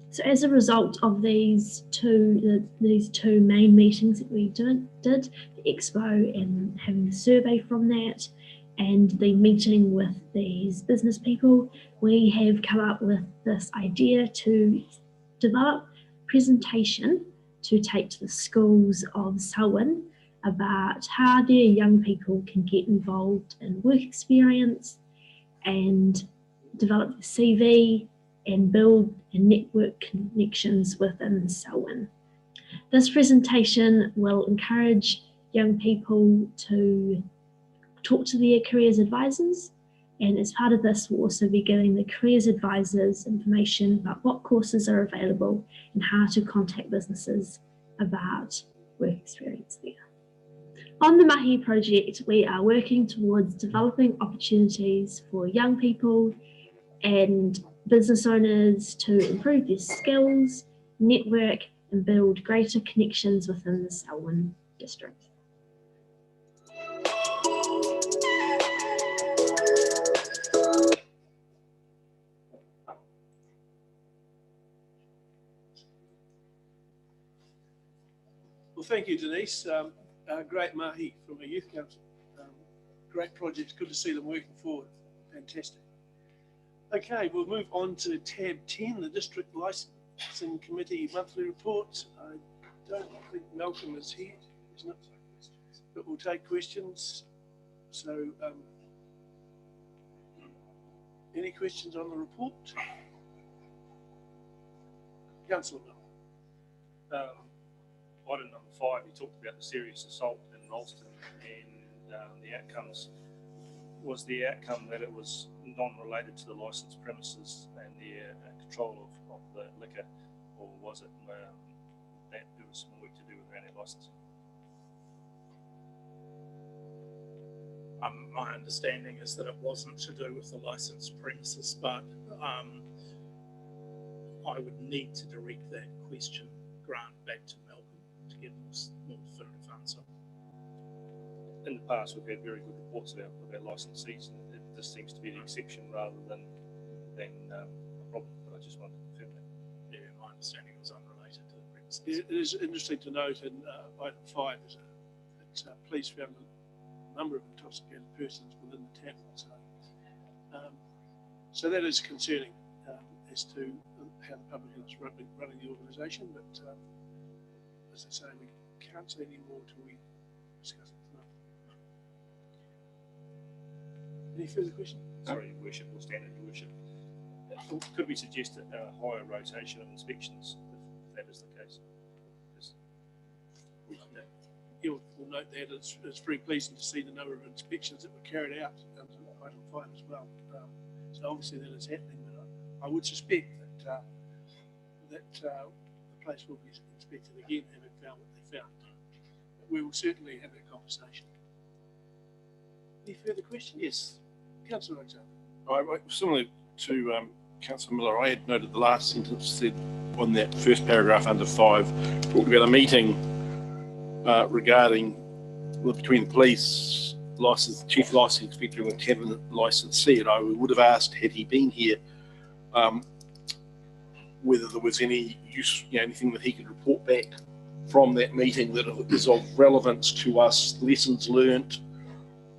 So as a result of these two main meetings that we did, the expo and having the survey from that, and the meeting with these business people, we have come up with this idea to develop a presentation to take to the schools of Selwyn about how their young people can get involved in work experience and develop the CV and build and network connections within Selwyn. This presentation will encourage young people to talk to their careers advisors, and as part of this we'll also be giving the careers advisors information about what courses are available and how to contact businesses about work experience there. On the Mahi project, we are working towards developing opportunities for young people and business owners to improve their skills, network and build greater connections within the Selwyn district. Well, thank you, Denise. Great mahi from a youth council. Great projects. Good to see them working forward. Fantastic. Okay, we'll move on to tab 10, the District Licensing Committee monthly report. I don't think Malcolm is here, isn't it? But we'll take questions. So, any questions on the report? Councillor Miller. Item number 5, you talked about the serious assault in Ralston, and the outcomes was the outcome that it was non-related to the licensed premises and the control of the liquor, or was it that there was some work to do with around their licensing? My understanding is that it wasn't to do with the licensed premises, but I would need to direct that question, Grant, back to Malcolm to get more definitive answer. In the past, we've had very good reports about licensees, and this seems to be the exception rather than a problem. But I just wanted to confirm that. Yeah, my understanding was unrelated to the premises. It is interesting to note in item 5 is that police found a number of intoxicated persons within the tavern. So that is concerning as to how the public is running the organisation. But as I say, we can't say any more until we discuss it tonight. Any further questions? Sorry, Your Worship, or standard Your Worship. Could we suggest a higher rotation of inspections if that is the case? We'll note that it's very pleasing to see the number of inspections that were carried out under item 5 as well. So obviously that is happening, but I would suspect that the place will be inspected again, having found what they found. But we will certainly have that conversation. Any further questions? Yes, Councillor Alexander. Similar to Councillor Miller, I had noted the last sentence said on that first paragraph under 5, talked about a meeting regarding between the police chief licensing inspector and the tavern licensee, and I would have asked, had he been here, whether there was any use, anything that he could report back from that meeting that is of relevance to us, lessons learnt,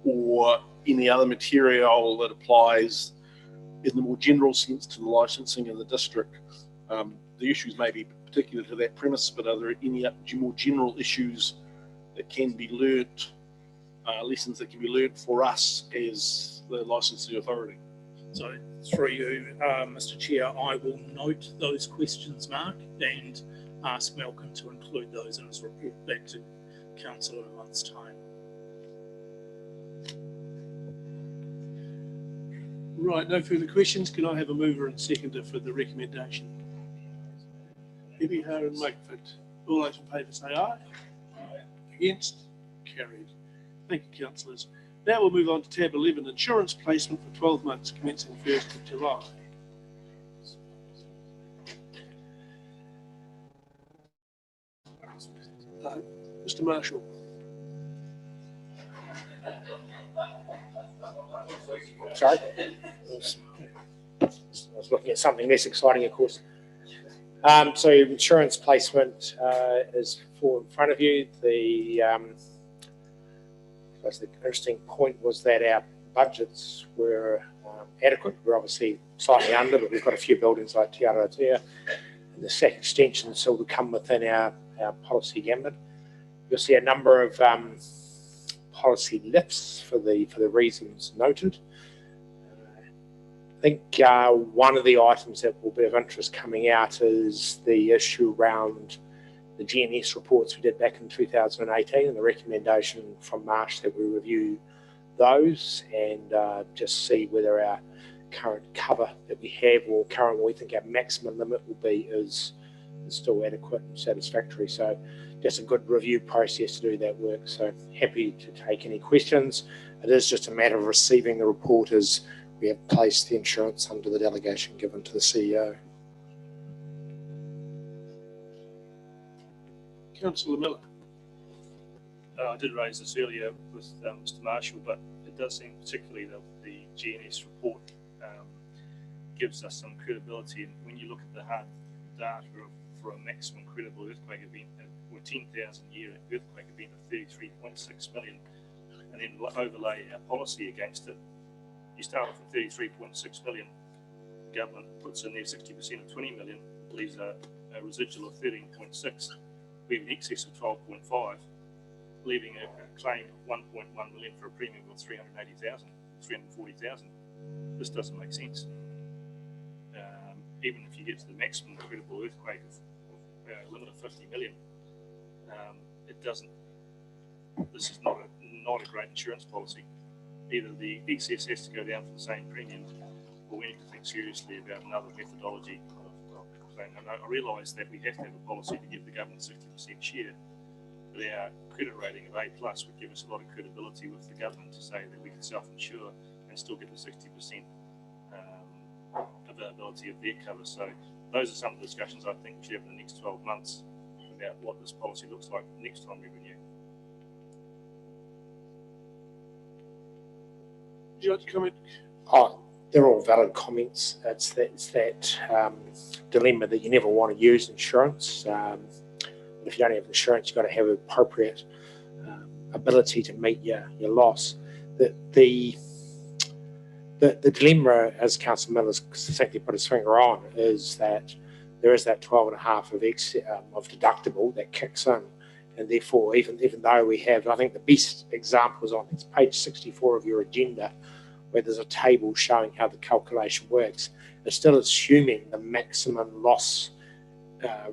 or any other material that applies in the more general sense to the licensing in the district. The issues may be particular to that premise, but are there any more general issues that can be learnt, lessons that can be learnt for us as the licensing authority? So through you, Mr. Chair, I will note those questions, Mark, and ask Malcolm to include those in his report back to Council in a month's time. Right, no further questions. Can I have a mover and seconder for the recommendation? Ebihar and Makeford. All those in favour say aye. Aye. Against? Carried. Thank you, councillors. Now we'll move on to tab 11, insurance placement for 12 months commencing 1st of July. Mr. Marshall. Sorry, I was looking at something less exciting, of course. So insurance placement is in front of you. The interesting point was that our budgets were adequate. We're obviously slightly under, but we've got a few buildings like Te Ararotia and the SAC extension still to come within our policy gambit. You'll see a number of policy lifts for the reasons noted. I think one of the items that will be of interest coming out is the issue around the GNS reports we did back in 2018 and the recommendation from March that we review those and just see whether our current cover that we have or current we think our maximum limit will be is still adequate and satisfactory. So just a good review process to do that work. So happy to take any questions. It is just a matter of receiving the report as we have placed the insurance under the delegation given to the CEO. Councillor Miller. I did raise this earlier with Mr. Marshall, but it does seem particularly the GNS report gives us some credibility. And when you look at the hard data for a maximum credible earthquake event, or 10,000 year earthquake event of 33.6 million, and then overlay our policy against it, you start off with 33.6 million, government puts in there 60% of 20 million, leaves a residual of 13.6, we have an excess of 12.5, leaving a claim of 1.1 million for a premium of 380,000, 340,000. This doesn't make sense. Even if you get to the maximum credible earthquake of limit of 50 million, it doesn't. This is not a great insurance policy. Either the excess has to go down for the same premium, or we need to think seriously about another methodology of claim. And I realise that we have to have a policy to give the government 60% share, but our credit rating of A+ would give us a lot of credibility with the government to say that we can self-insure and still get the 60% availability of their cover. So those are some of the discussions I think we should have in the next 12 months about what this policy looks like next time we renew. Would you like to comment? Oh, they're all valid comments. It's that dilemma that you never want to use insurance. If you don't have insurance, you've got to have appropriate ability to meet your loss. The dilemma, as Councillor Miller's succinctly put his finger on, is that there is that 12.5 of deductible that kicks in, and therefore, even though we have, I think the best example is on page 64 of your agenda, where there's a table showing how the calculation works. It's still assuming the maximum loss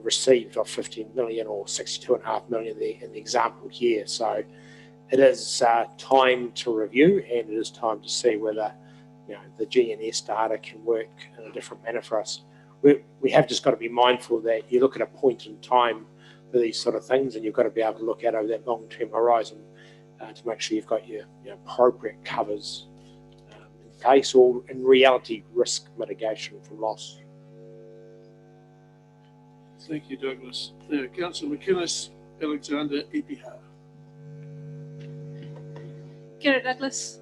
received of 15 million or 62.5 million in the example here. So it is time to review, and it is time to see whether the GNS data can work in a different manner for us. We have just got to be mindful that you look at a point in time for these sort of things, and you've got to be able to look at over that long-term horizon to make sure you've got your appropriate covers in place, or in reality risk mitigation from loss. Thank you, Douglas. Councillor McInnes, Alexander, Ebihar. Kia ora, Douglas.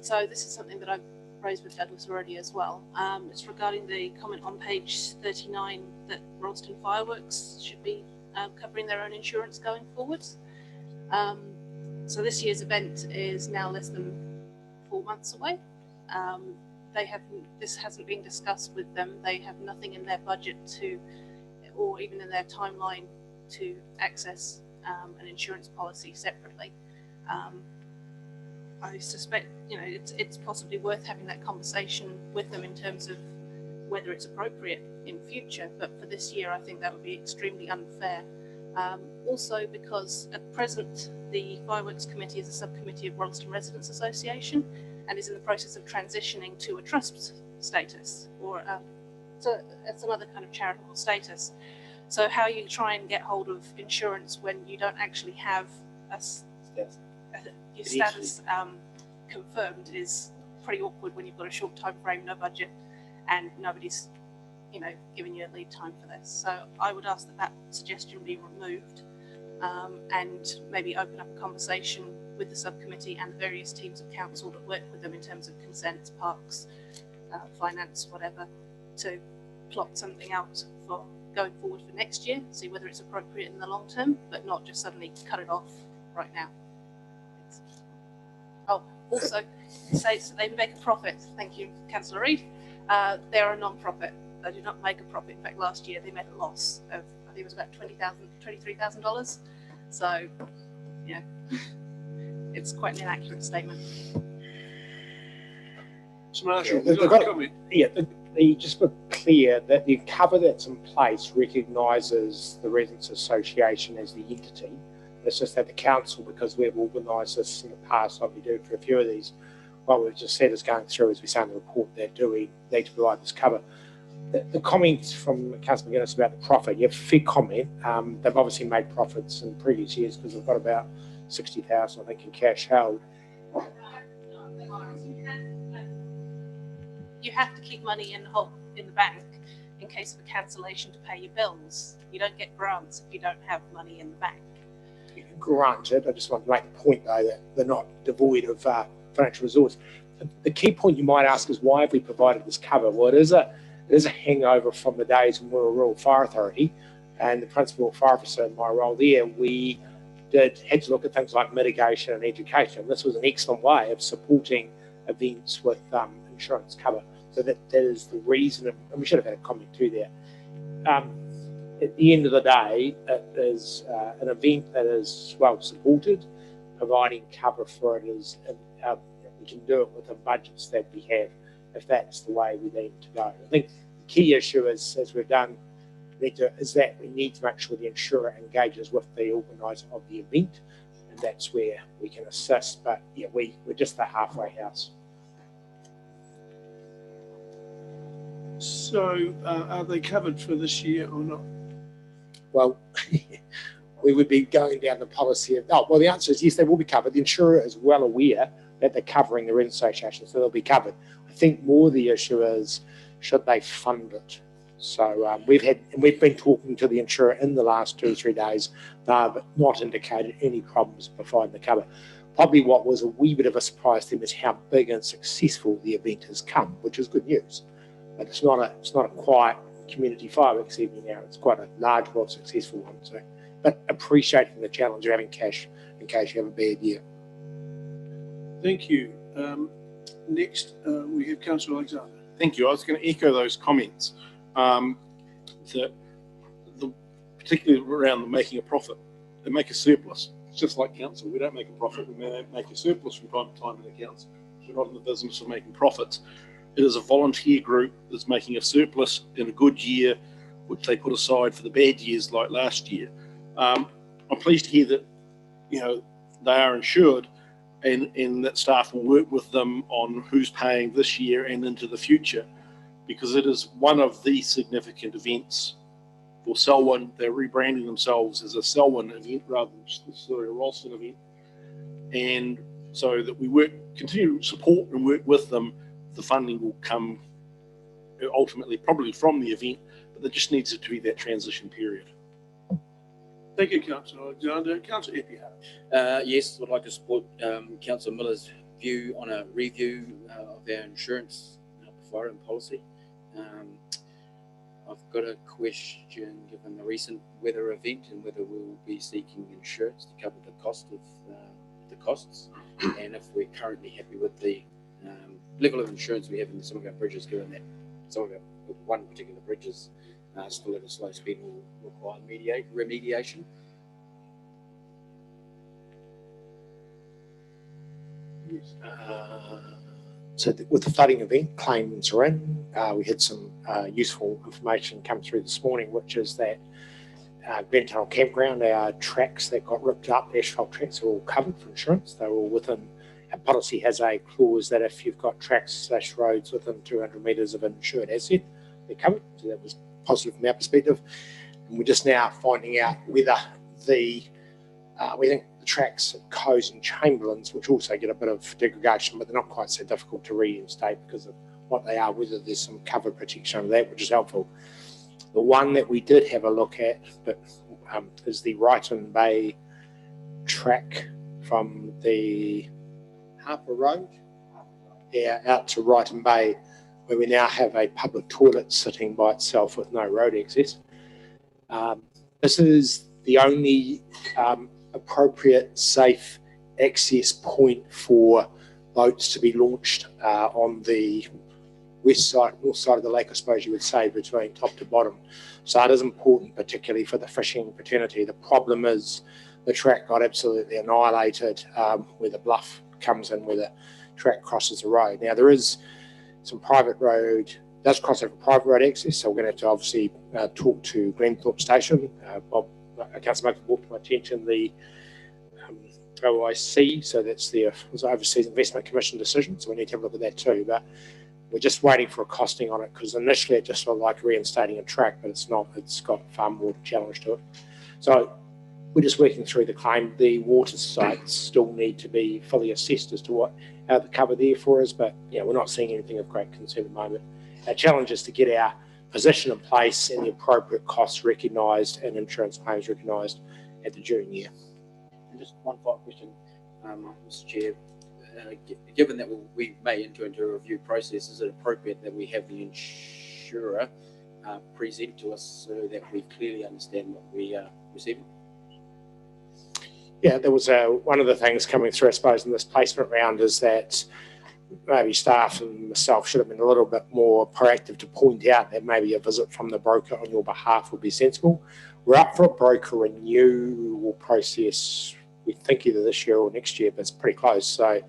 So this is something that I've raised with Douglas already as well. It's regarding the comment on page 39 that Rolleston Fireworks should be covering their own insurance going forwards. So this year's event is now less than 4 months away. This hasn't been discussed with them. They have nothing in their budget or even in their timeline to access an insurance policy separately. I suspect, it's possibly worth having that conversation with them in terms of whether it's appropriate in future. But for this year, I think that would be extremely unfair. Also, because at present, the Fireworks Committee is a subcommittee of Rolleston Residents Association and is in the process of transitioning to a trust status or some other kind of charitable status. So how you try and get hold of insurance when you don't actually have your status confirmed is pretty awkward when you've got a short time frame, no budget, and nobody's giving you a lead time for this. So I would ask that suggestion be removed, and maybe open up a conversation with the subcommittee and the various teams of council that work with them in terms of consents, parks, finance, whatever, to plot something out for going forward for next year, see whether it's appropriate in the long term, but not just suddenly cut it off right now. Also, say so they make a profit. Thank you, Councillor Reid. They're a non-profit. They do not make a profit. In fact, last year they made a loss of, I think it was about $23,000. So, yeah, it's quite an inaccurate statement. Mr. Marshall, Yeah, would you like to comment? Just to be clear that the cover that's in place recognises the Residents Association as the entity. It's just that the council, because we've organised this in the past, like we do for a few of these, what we've just said is going through, as we say in the report, that do we need to provide this cover. The comments from Councillor McGuinness about the profit, yeah, fair comment. They've obviously made profits in previous years because they've got about 60,000, I think, in cash held. You have to keep money in the bank in case of a cancellation to pay your bills. You don't get grants if you don't have money in the bank. Granted, I just want to make the point though that they're not devoid of financial resource. The key point you might ask is why have we provided this cover? Well, it is a hangover from the days when we were a rural fire authority, and the principal fire officer in my role there, we had to look at things like mitigation and education. This was an excellent way of supporting events with insurance cover. So that is the reason, and we should have had a comment too there. At the end of the day, it is an event that is well supported. Providing cover for it is, we can do it within budgets that we have, if that's the way we need to go. I think the key issue is, as we've done, is that we need to make sure the insurer engages with the organiser of the event, and that's where we can assist. But yeah, we're just the halfway house. So, are they covered for this year or not? Well, we would be going down the policy of, the answer is yes, they will be covered. The insurer is well aware that they're covering the Residents Association, so they'll be covered. I think more the issue is, should they fund it? So we've been talking to the insurer in the last 2 or 3 days, but not indicated any problems providing the cover. Probably what was a wee bit of a surprise to them is how big and successful the event has come, which is good news. But it's not a quiet community fireworks evening now. It's quite a large, well successful one. So, but appreciating the challenge of having cash in case you have a bad year. Thank you. Next, we have Councillor Alexander. Thank you. I was going to echo those comments. Particularly around making a profit, they make a surplus. It's just like council. We don't make a profit. We make a surplus from time to time in accounts. We're not in the business of making profits. It is a volunteer group that's making a surplus in a good year, which they put aside for the bad years like last year. I'm pleased to hear that they are insured, and that staff will work with them on who's paying this year and into the future, because it is one of the significant events for Selwyn. They're rebranding themselves as a Selwyn event rather than just necessarily a Rolleston event, and so that we continue to support and work with them. The funding will come ultimately probably from the event, but there just needs to be that transition period. Thank you, Councillor Alexander. Councillor Epiha. Yes, I'd like to support Councillor Miller's view on a review of our insurance provider and policy. I've got a question, given the recent weather event, and whether we'll be seeking insurance to cover the cost of the costs, and if we're currently happy with the level of insurance we have in some of our bridges, given that some of our one particular bridges still at a slow speed will require remediation. With the flooding event, claims are in. We had some useful information come through this morning, which is that Glen Tunnel Campground, our tracks that got ripped up, asphalt tracks, are all covered for insurance. They're all within. Our policy has a clause that if you've got tracks/roads within 200 metres of an insured asset, they're covered. So that was positive from our perspective. And we're just now finding out whether we think the tracks at Coes and Chamberlains, which also get a bit of degradation, but they're not quite so difficult to reinstate because of what they are, whether there's some cover protection of that, which is helpful. The one that we did have a look at, but is the Wrighton Bay track from the Harper Road, out to Wrighton Bay, where we now have a public toilet sitting by itself with no road access. This is the only appropriate, safe access point for boats to be launched on the north side of the lake, I suppose you would say, between top to bottom. So it is important, particularly for the fishing fraternity. The problem is the track got absolutely annihilated where the bluff comes in, where the track crosses the road. Now there is some private road, does cross over private road access, so we're going to have to obviously talk to Glenthorpe Station. Councillor Murphy brought to my attention the OIC, so that's the Overseas Investment Commission decision, so we need to have a look at that too. But we're just waiting for a costing on it, because initially it just looked like reinstating a track, but it's not. It's got far more challenge to it. So we're just working through the claim. The water sites still need to be fully assessed as to how the cover there for us, but we're not seeing anything of great concern at the moment. Our challenge is to get our position in place and the appropriate costs recognised and insurance claims recognised at the June year. And just one final question, Mr. Chair. Given that we may enter into a review process, is it appropriate that we have the insurer present to us so that we clearly understand what we are receiving? Yeah, there was one of the things coming through, I suppose, in this placement round is that maybe staff and myself should have been a little bit more proactive to point out that maybe a visit from the broker on your behalf would be sensible. We're up for a broker renewal process, we think either this year or next year, but it's pretty close. So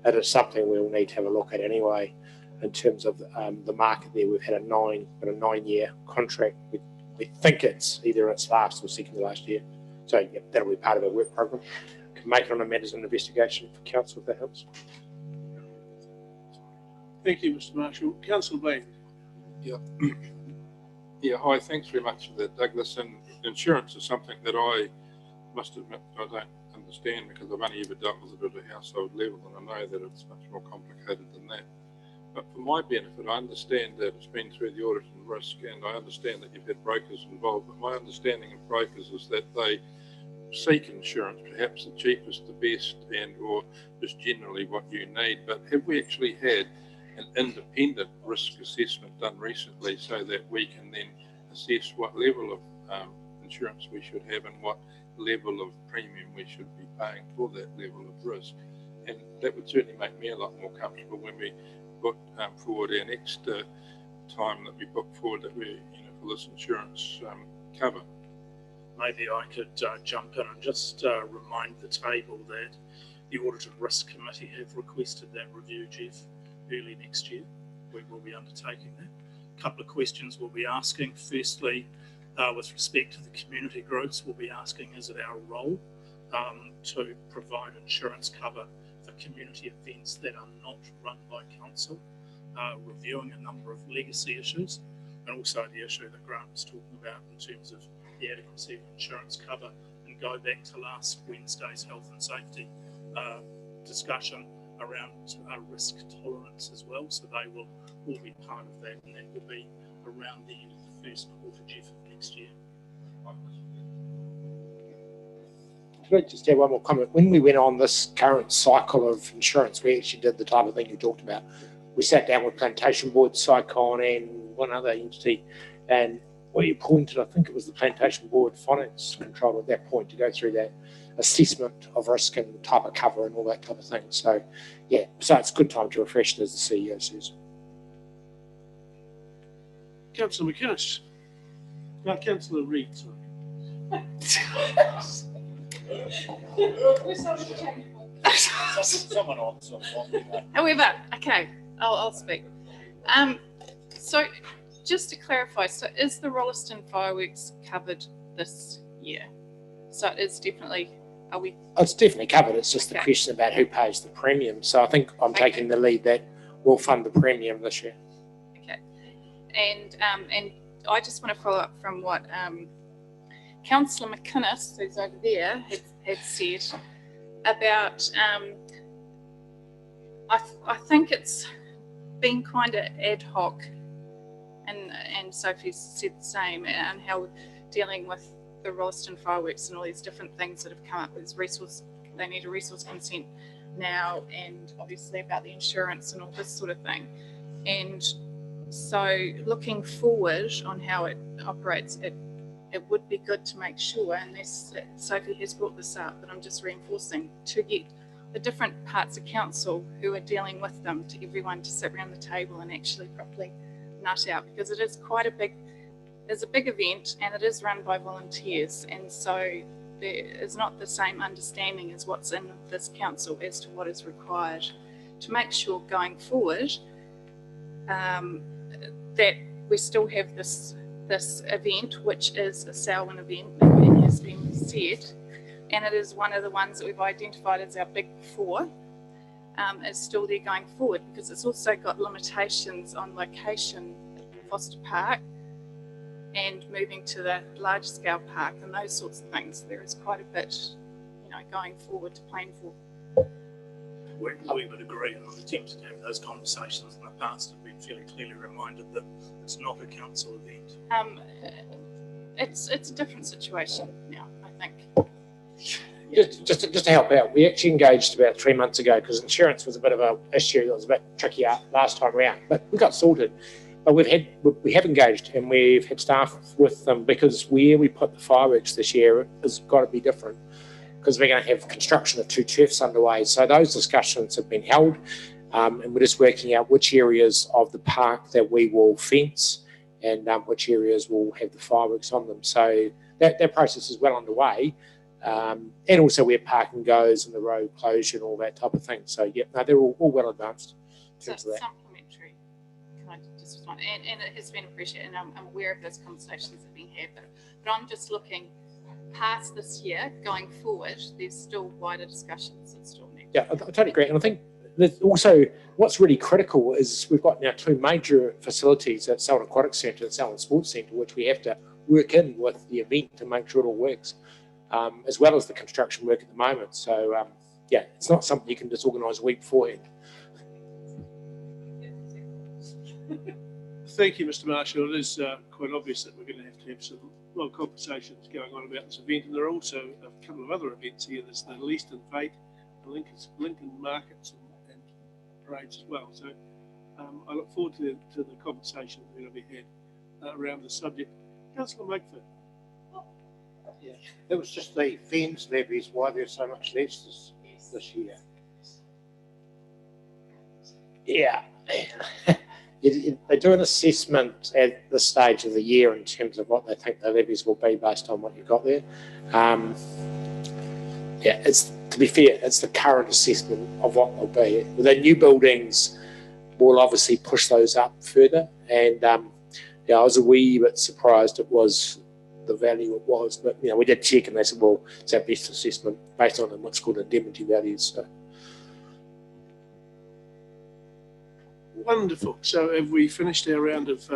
that is something we'll need to have a look at anyway in terms of the market there. We've had a 9-year contract. We think it's either its last or second to last year. So yeah, that'll be part of our work program. Can make it on a matters of investigation for council if that helps. Thank you, Mr. Marshall. Councillor Blaine. Yeah, hi, thanks very much for that, Douglas. And insurance is something that I must admit I don't understand, because I've only ever dealt with it at a household level, and I know that it's much more complicated than that. But for my benefit, I understand that it's been through the audit and risk, and I understand that you've had brokers involved, but my understanding of brokers is that they seek insurance, perhaps the cheapest, the best, and or just generally what you need. But have we actually had an independent risk assessment done recently so that we can then assess what level of insurance we should have and what level of premium we should be paying for that level of risk? And that would certainly make me a lot more comfortable when we put forward our next time that we put forward that we, for this insurance cover. Maybe I could jump in and just remind the table that the Audit and Risk Committee have requested that review, Jeff, early next year. We will be undertaking that. A couple of questions we'll be asking. Firstly, with respect to the community groups, we'll be asking, is it our role to provide insurance cover for community events that are not run by council, reviewing a number of legacy issues, and also the issue that Grant was talking about in terms of the adequacy of insurance cover, and go back to last Wednesday's health and safety discussion around risk tolerance as well. So they will all be part of that, and that will be around the end of the first quarter, Jeff, of next year. Can I just have one more comment? When we went on this current cycle of insurance, we actually did the type of thing you talked about. We sat down with Plantation Board, Cycon, and one other entity, and we appointed, I think it was the Plantation Board Finance Controller at that point, to go through that assessment of risk and type of cover and all that type of thing. So, yeah, so it's a good time to refresh it, as the CEO says. Councillor McInnes. No, Councillor Reid, sorry. Someone else. However, okay, I'll speak. So just to clarify, so is the Rolleston fireworks covered this year? So it is definitely, are we? It's definitely covered. It's just the Okay. question about who pays the premium. So I think I'm taking the lead that we'll fund the premium this year. Okay. And I just want to follow up from what Councillor McInnes, who's over there, had said about, I think it's been kind of ad hoc, and Sophie's said the same, and how dealing with the Rolleston fireworks and all these different things that have come up with resource, they need a resource consent now, and obviously about the insurance and all this sort of thing. And so looking forward on how it operates, it would be good to make sure, and this, Sophie has brought this up, but I'm just reinforcing, to get the different parts of council who are dealing with them, to everyone to sit around the table and actually properly nut out, because it is quite a big, it's a big event and it is run by volunteers, and so there is not the same understanding as what's in this council as to what is required to make sure going forward that we still have this event, which is a Selwyn event, and has been said, and it is one of the ones that we've identified as our big four, is still there going forward, because it's also got limitations on location at Foster Park and moving to the large scale park and those sorts of things. There is quite a bit, going forward to plan for. We would agree, and I've attempted to have those conversations in the past and been fairly clearly reminded that it's not a council event. It's a different situation now, I think. Just to help out, we actually engaged about 3 months ago because insurance was a bit of an issue that was a bit trickier last time around, but we got sorted. But we have engaged and we've had staff with them, because where we put the fireworks this year has got to be different, because we're going to have construction of 2 turfs underway. So those discussions have been held, and we're just working out which areas of the park that we will fence and which areas will have the fireworks on them. So that process is well underway. And also where parking goes and the road closure and all that type of thing. So yeah, no, they're all well advanced in terms of that. Supplementary, can I just respond? And it has been appreciated, and I'm aware of those conversations that have been had, but I'm just looking past this year, going forward, there's still wider discussions that still need. Yeah, I totally agree. And I think that also what's really critical is we've got now 2 major facilities at Selwyn Aquatic Centre and Selwyn Sports Centre, which we have to work in with the event to make sure it all works, as well as the construction work at the moment. So yeah, it's not something you can just organise a week beforehand. Thank you, Mr. Marshall. It is quite obvious that we're going to have some lot of conversations going on about this event, and there are also a couple of other events here. There's the Leaston Fete, the Lincoln Markets and parades as well. So I look forward to the conversations that will be had around the subject. Councillor Mugford. Yeah, it was just the fens levies, why there's so much less this year. Yeah. They do an assessment at this stage of the year in terms of what they think the levies will be based on what you've got there. Yeah, it's, to be fair, it's the current assessment of what they'll be. The new buildings will obviously push those up further, and yeah, I was a wee bit surprised it was the value it was, but we did check and they said, well, it's our best assessment based on what's called indemnity values. So. Wonderful. So have we finished our round of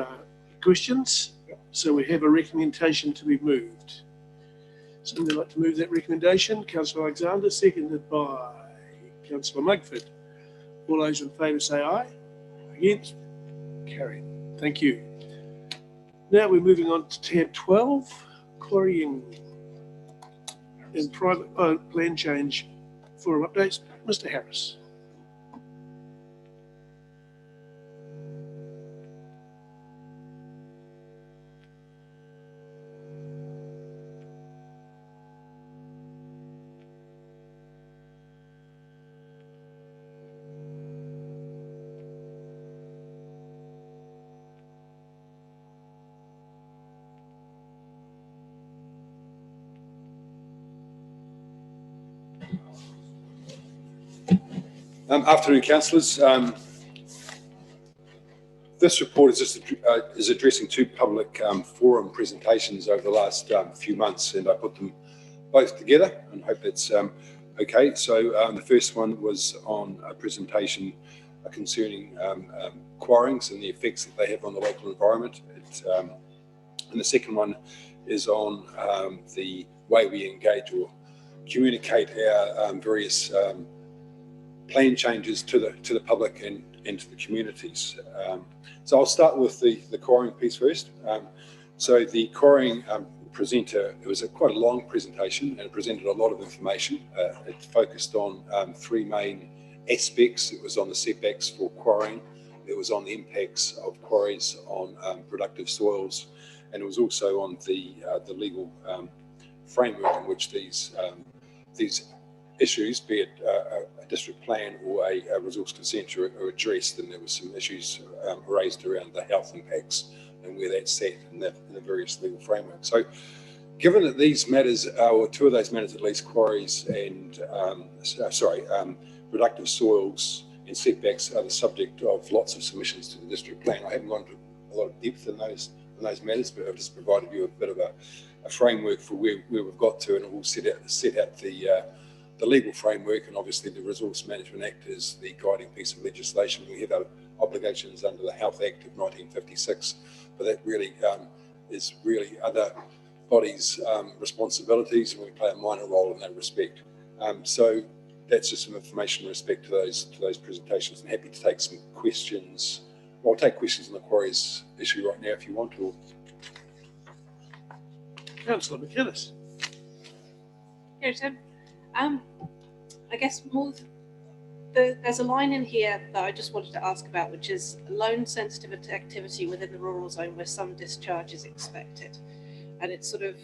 questions? So we have a recommendation to be moved. Somebody like to move that recommendation? Councillor Alexander, seconded by Councillor Mugford. All those in favour say aye. Against? Carried. Thank you. Now we're moving on to tab 12, quarrying and private plan change forum updates. Mr. Harris. Afternoon, councillors. This report is just is addressing two public forum presentations over the last few months, and I put them both together and hope that's okay. So the first one was on a presentation concerning quarryings and the effects that they have on the local environment. And the second one is on the way we engage or communicate our various plan changes to the public and to the communities. So I'll start with the quarrying piece first. So the quarrying presenter, it was quite a long presentation and it presented a lot of information. It focused on three main aspects. It was on the setbacks for quarrying, it was on the impacts of quarries on productive soils, and it was also on the legal framework in which these issues, be it a district plan or a resource consent, are addressed. And there were some issues raised around the health impacts and where that's set in the various legal frameworks. So given that these matters, or two of those matters at least, quarries and productive soils and setbacks, are the subject of lots of submissions to the district plan. I haven't gone into a lot of depth in those matters, but I've just provided you a bit of a framework for where we've got to, and it will set out the legal framework. And obviously the Resource Management Act is the guiding piece of legislation. We have our obligations under the Health Act of 1956, but that really is really other bodies' responsibilities, and we play a minor role in that respect. So that's just some information in respect to those presentations. I'm happy to take some questions. Well, I'll take questions on the quarries issue right now if you want to. Councillor McInnes. Here, Tim. I guess there's a line in here that I just wanted to ask about, which is loan sensitive activity within the rural zone where some discharge is expected. And it's sort of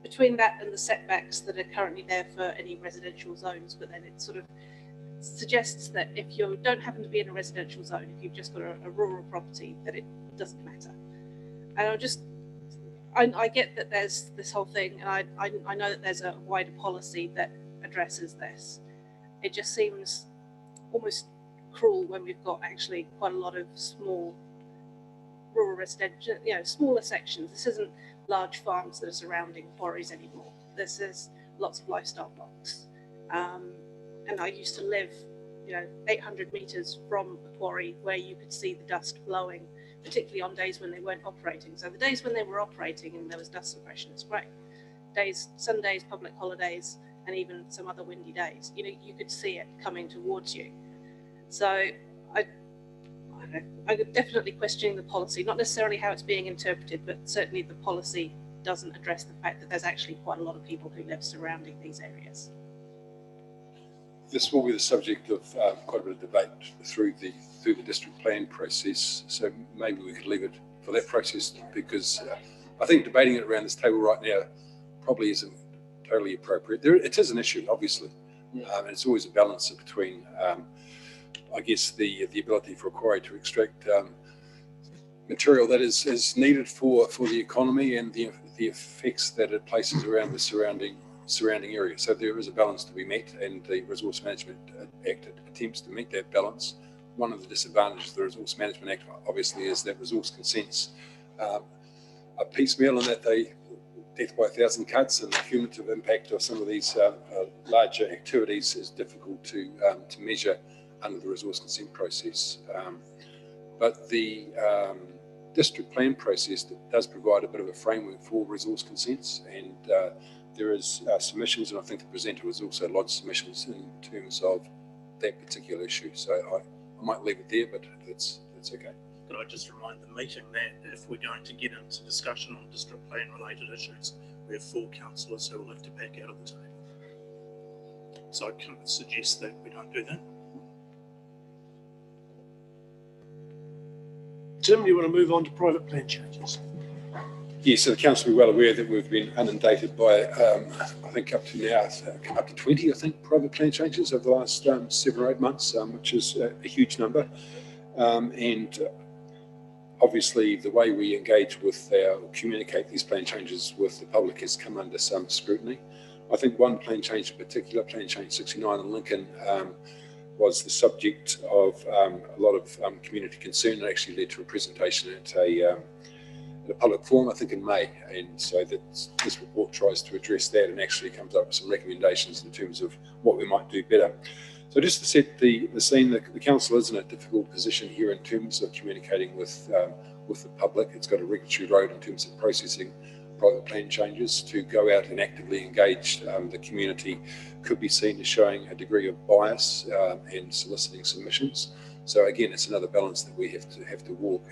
between that and the setbacks that are currently there for any residential zones, but then it sort of suggests that if you don't happen to be in a residential zone, if you've just got a rural property, that it doesn't matter. And I get that there's this whole thing, and I know that there's a wider policy that addresses this. It just seems almost cruel when we've got actually quite a lot of small rural residential, smaller sections. This isn't large farms that are surrounding quarries anymore. This is lots of lifestyle blocks. And I used to live, 800 metres from a quarry where you could see the dust blowing, particularly on days when they weren't operating. So the days when they were operating and there was dust suppression, it's great. Sundays, public holidays, and even some other windy days, you could see it coming towards you. So I'm definitely questioning the policy, not necessarily how it's being interpreted, but certainly the policy doesn't address the fact that there's actually quite a lot of people who live surrounding these areas. This will be the subject of quite a bit of debate through the district plan process. So maybe we could leave it for that process, because I think debating it around this table right now probably isn't totally appropriate. It is an issue, obviously, and it's always a balance between, I guess, the ability for a quarry to extract material that is needed for the economy and the effects that it places around the surrounding area. So there is a balance to be met, and the Resource Management Act attempts to meet that balance. One of the disadvantages of the Resource Management Act, obviously, is that resource consents are piecemeal, and that they death by 1,000 cuts, and the cumulative impact of some of these larger activities is difficult to measure under the resource consent process. But the district plan process does provide a bit of a framework for resource consents, and there is submissions, and I think the presenter has also lodged submissions in terms of that particular issue. So I might leave it there, but that's okay. Could I just remind the meeting that if we're going to get into discussion on district plan related issues, we have 4 councillors who will have to back out of the table. So I can suggest that we don't do that. Tim, you want to move on to private plan changes? Yes, so the council will be well aware that we've been inundated by, I think up to now, up to 20, private plan changes over the last 7 or 8 months, which is a huge number. And obviously the way we engage with communicate these plan changes with the public has come under some scrutiny. I think one plan change in particular, plan change 69 in Lincoln, was the subject of a lot of community concern, and actually led to a presentation at a public forum, I think in May. And so this report tries to address that and actually comes up with some recommendations in terms of what we might do better. So just to set the scene, the council is in a difficult position here in terms of communicating with the public. It's got a regulatory road in terms of processing private plan changes. To go out and actively engage the community could be seen as showing a degree of bias and soliciting submissions. So again, it's another balance that we have to walk.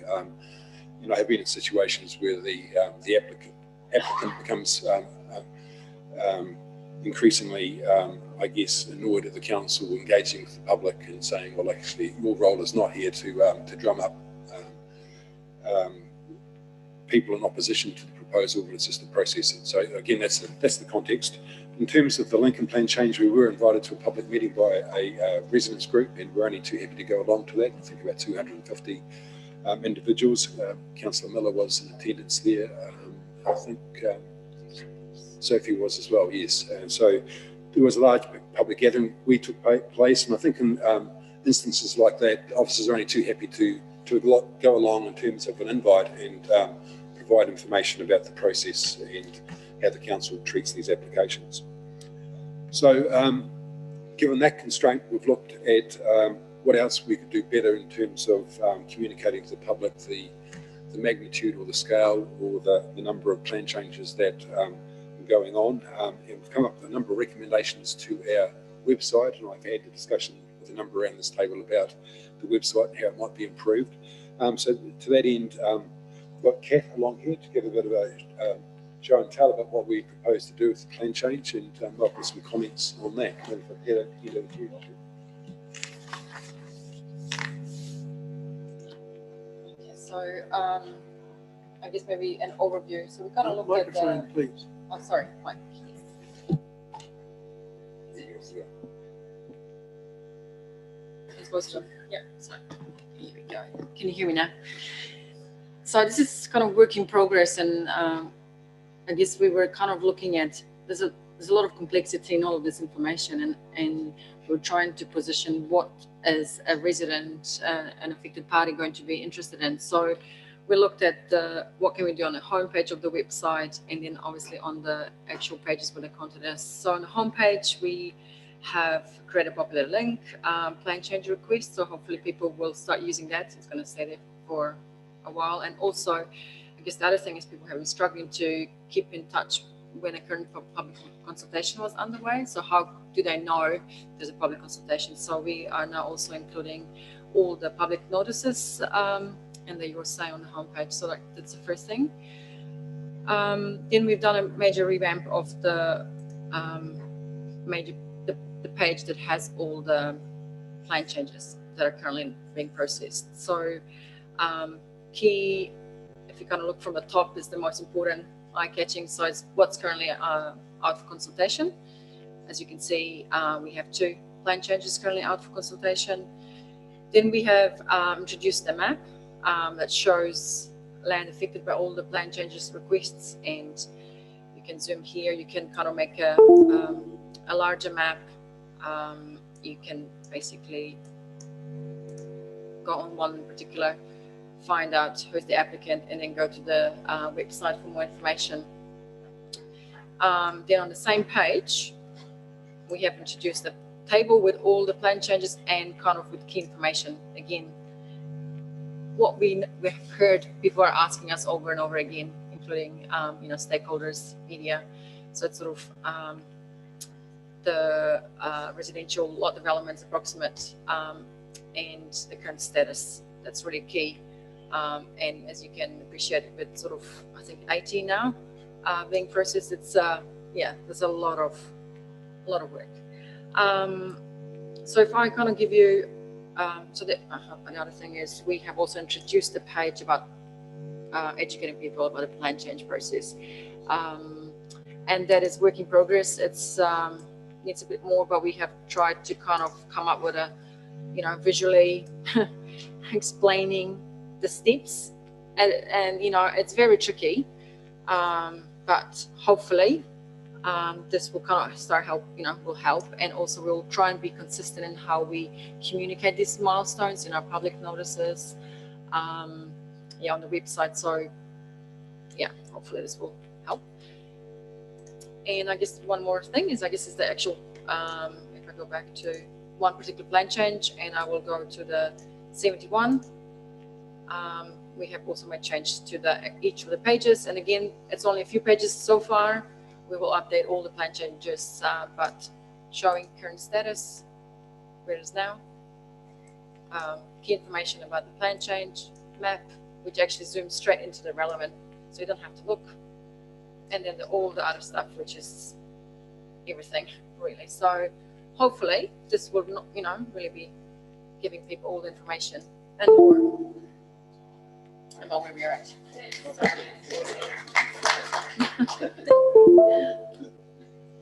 You know, I have been in situations where the applicant becomes increasingly, I guess, annoyed at the council engaging with the public and saying, well, actually, your role is not here to drum up people in opposition to the proposal, but it's just to process it. So again, that's the context. In terms of the Lincoln plan change, we were invited to a public meeting by a residents group, and we're only too happy to go along to that. I think about 250 individuals. Councillor Miller was in attendance there. I think Sophie was as well, yes. And so there was a large public gathering. We took place, and I think in instances like that, officers are only too happy to go along in terms of an invite and provide information about the process and how the council treats these applications. So given that constraint, we've looked at what else we could do better in terms of communicating to the public the magnitude or the scale or the number of plan changes that are going on. And we've come up with a number of recommendations to our website, and I've had a discussion with a number around this table about the website and how it might be improved. So to that end, we've got Kath along here to give a bit of a show and tell about what we propose to do with the plan change, and welcome some comments on that. So I guess maybe an overview. So we kind of looked at the. Please. Oh, sorry, Mike. It's supposed to. Yeah. So here we go. Can you hear me now? So this is kind of work in progress, and I guess we were kind of looking at there's a lot of complexity in all of this information, and we're trying to position what is a resident, an affected party going to be interested in. So we looked at what can we do on the homepage of the website, and then obviously on the actual pages where the content is. So on the homepage, we have created a popular link, plan change request. So hopefully people will start using that. It's going to stay there for a while. And also, I guess the other thing is people have been struggling to keep in touch when a current public consultation was underway. So how do they know there's a public consultation? So we are now also including all the public notices and the Your Say on the homepage. So that's the first thing. Then we've done a major revamp of the the page that has all the plan changes that are currently being processed. So key, if you kind of look from the top, is the most important eye-catching. So it's what's currently out for consultation. As you can see, we have 2 plan changes currently out for consultation. Then we have introduced a map that shows land affected by all the plan changes requests, and you can zoom here. You can kind of make a larger map. You can basically go on one particular, find out who's the applicant, and then go to the website for more information. Then on the same page, we have introduced a table with all the plan changes and kind of with key information. Again, what we've heard people are asking us over and over again, including stakeholders, media. So it's sort of the residential lot developments approximate and the current status. That's really key. And as you can appreciate, with sort of, I think 80 now being processed, it's there's a lot of work. So if I kind of give you, another thing is we have also introduced a page about educating people about the plan change process, and that is work in progress. It's needs a bit more, but we have tried to kind of come up with a, visually explaining the steps, and it's very tricky, but hopefully This will kind of start help, will help, and also we'll try and be consistent in how we communicate these milestones in our public notices, on the website. So, hopefully this will help. And I guess one more thing is the actual. If I go back to one particular plan change, and I will go to the 71. We have also made changes to each of the pages, and again, it's only a few pages so far. We will update all the plan changes, but showing current status, where it is now. Key information about the plan change map, which actually zooms straight into the relevant, so you don't have to look. And then all the other stuff, which is everything really. So hopefully this will not, really be giving people all the information and more about where we are at.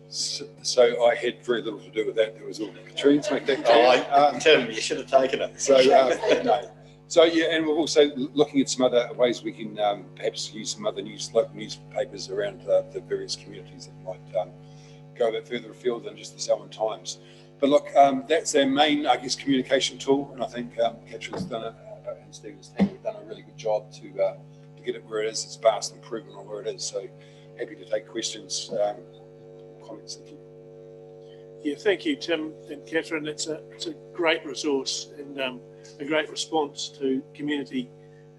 So I had very little to do with that. There was all Katrina's make that clear. Tim, you should have taken it. So no. So and we're also looking at some other ways we can perhaps use some other local newspapers around the various communities that might go a bit further afield than just the Selwyn Times. But look, that's our main, communication tool, and I think Catherine's done and Stephen's team have done a really good job to get it where it is. It's vast improvement on where it is. So happy to take questions, comments. Thank you. Yeah, thank you, Tim and Catherine. It's a great resource and a great response to community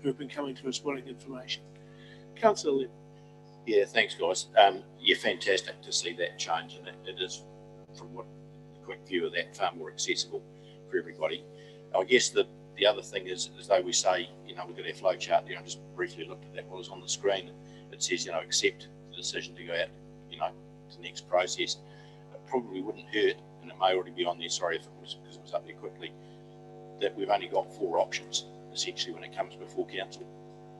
who have been coming to us wanting information. Councillor Lynn. Yeah, thanks, guys. Fantastic to see that change, and it is, from what a quick view of that, far more accessible for everybody. I guess the other thing is, as though we say, we've got our flow chart there. I just briefly looked at that while it was on the screen. It says, accept the decision to go out, to the next process. It probably wouldn't hurt, and it may already be on there. Sorry if it was because it was up there quickly. That we've only got 4 options essentially when it comes before council,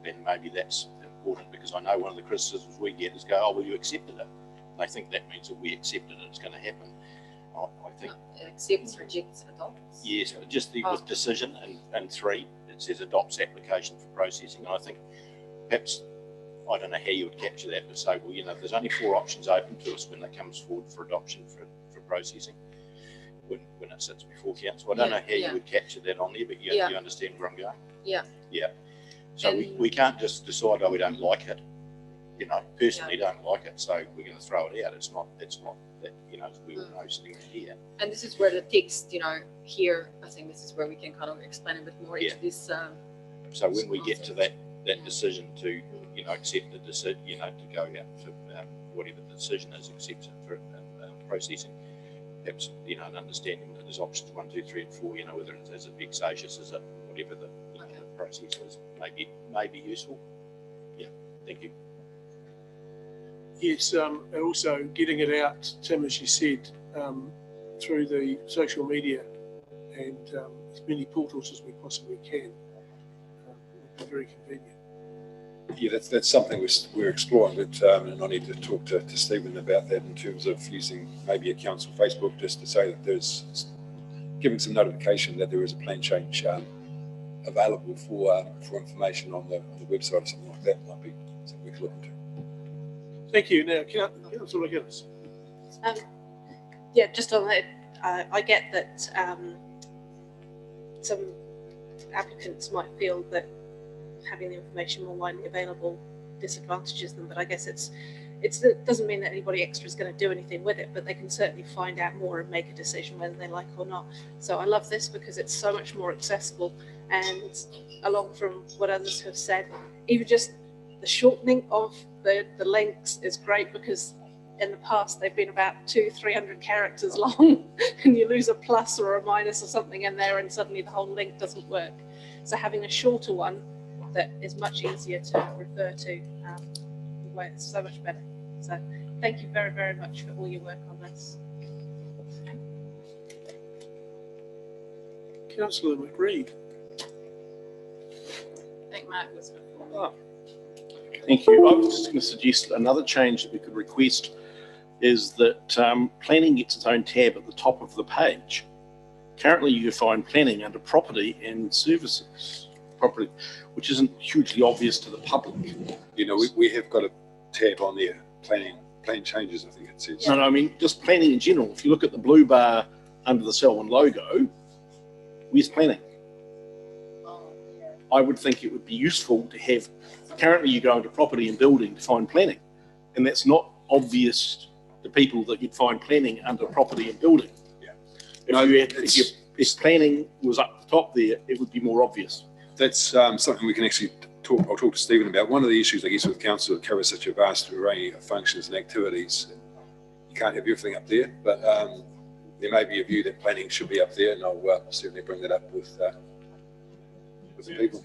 and maybe that's important, because I know one of the criticisms we get is go, oh, well, you accepted it. And they think that means that we accepted it, it's going to happen. I think accepts, rejects, adopts. Yes, but just with decision and 3, it says adopts application for processing. And I think perhaps, I don't know how you would capture that, but say, well, there's only 4 options open to us when it comes forward for adoption for processing when it sits before council. I don't know how you would capture that on there, but you understand where I'm going. Yeah. Yeah. So we can't just decide, oh, we don't like it. Personally don't like it, so we're going to throw it out. It's not that, we all know sitting right here. And this is where the text, here, I think this is where we can kind of explain a bit more into this. So when we get to that decision to, accept the decision, to go out for whatever the decision is, accept it for processing, perhaps, an understanding that there's options 1, 2, 3, and 4, whether it is vexatious, is it whatever the process is, may be useful. Yeah, thank you. Yes, and also getting it out, Tim, as you said, through the social media and as many portals as we possibly can would be very convenient. Yeah, that's something we're exploring, but and I need to talk to Stephen about that in terms of using maybe a council Facebook, just to say that there's giving some notification that there is a plan change available for information on the website or something like that. Might be something we could look into. Thank you. Now, Councillor McGuinness. Just on that, I get that some applicants might feel that having the information more widely available disadvantages them, but I guess it doesn't mean that anybody extra is going to do anything with it, but they can certainly find out more and make a decision whether they like it or not. So I love this because it's so much more accessible, and along from what others have said, even just the shortening of the links is great, because in the past they've been about 200-300 characters long and you lose a plus or a minus or something in there and suddenly the whole link doesn't work. So having a shorter one that is much easier to refer to, it's so much better. So thank you very, very much for all your work on this. Councillor McReid. I think Mark was before. Oh. Thank you. I was just going to suggest another change that we could request is that planning gets its own tab at the top of the page. Currently, you find planning under property and services, property, which isn't hugely obvious to the public. We have got a tab on there, planning plan changes, I think it says. No, I mean, just planning in general. If you look at the blue bar under the Selwyn logo, where's planning? I would think it would be useful to have, currently you go into property and building to find planning, and that's not obvious to people that you'd find planning under property and building. Yeah. If planning was up the top there, it would be more obvious. That's something we can actually talk. I'll talk to Stephen about. One of the issues, I guess, with council that covers such a vast array of functions and activities, you can't have everything up there, but there may be a view that planning should be up there, and I'll certainly bring that up with the people.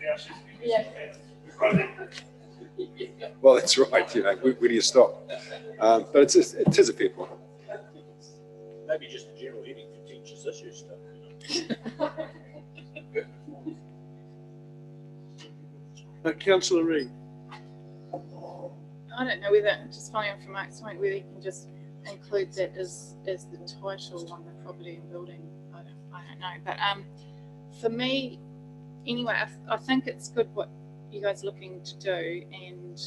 Well, that's right. Where do you stop? But it is a fair point. Maybe just a general heading for teachers' issues stuff. Councillor Reid. I don't know whether, just following on from Mark's point, whether you can just include that as the title on the property and building. I don't know. But for me, anyway, I think it's good what you guys are looking to do, and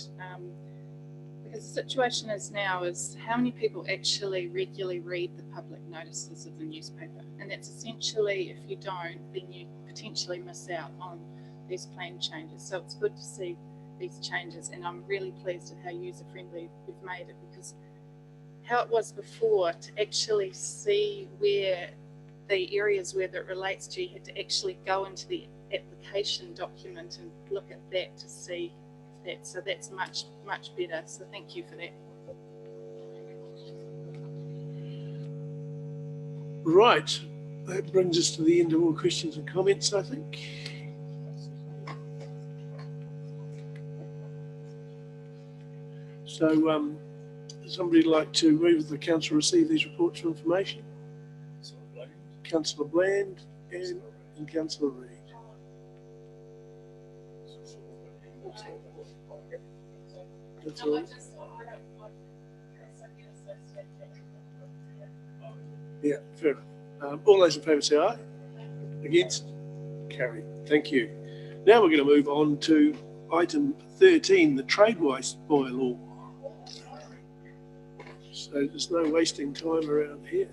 because the situation is now is how many people actually regularly read the public notices of the newspaper, and that's essentially, if you don't, then you potentially miss out on these plan changes. So it's good to see these changes, and I'm really pleased at how user-friendly we've made it, because how it was before, to actually see where the areas where that relates to, you had to actually go into the application document and look at that to see that. So that's much better. So thank you for that. Right, that brings us to the end of all questions and comments, I think. So, somebody like to move that the council receive these reports for information? Councillor Bland and Councillor Reid. That's all. Yeah, fair enough. All those in favour say aye. Against? Carried. Thank you. Now we're going to move on to item 13, the Tradewise bylaw. So there's no wasting time around here.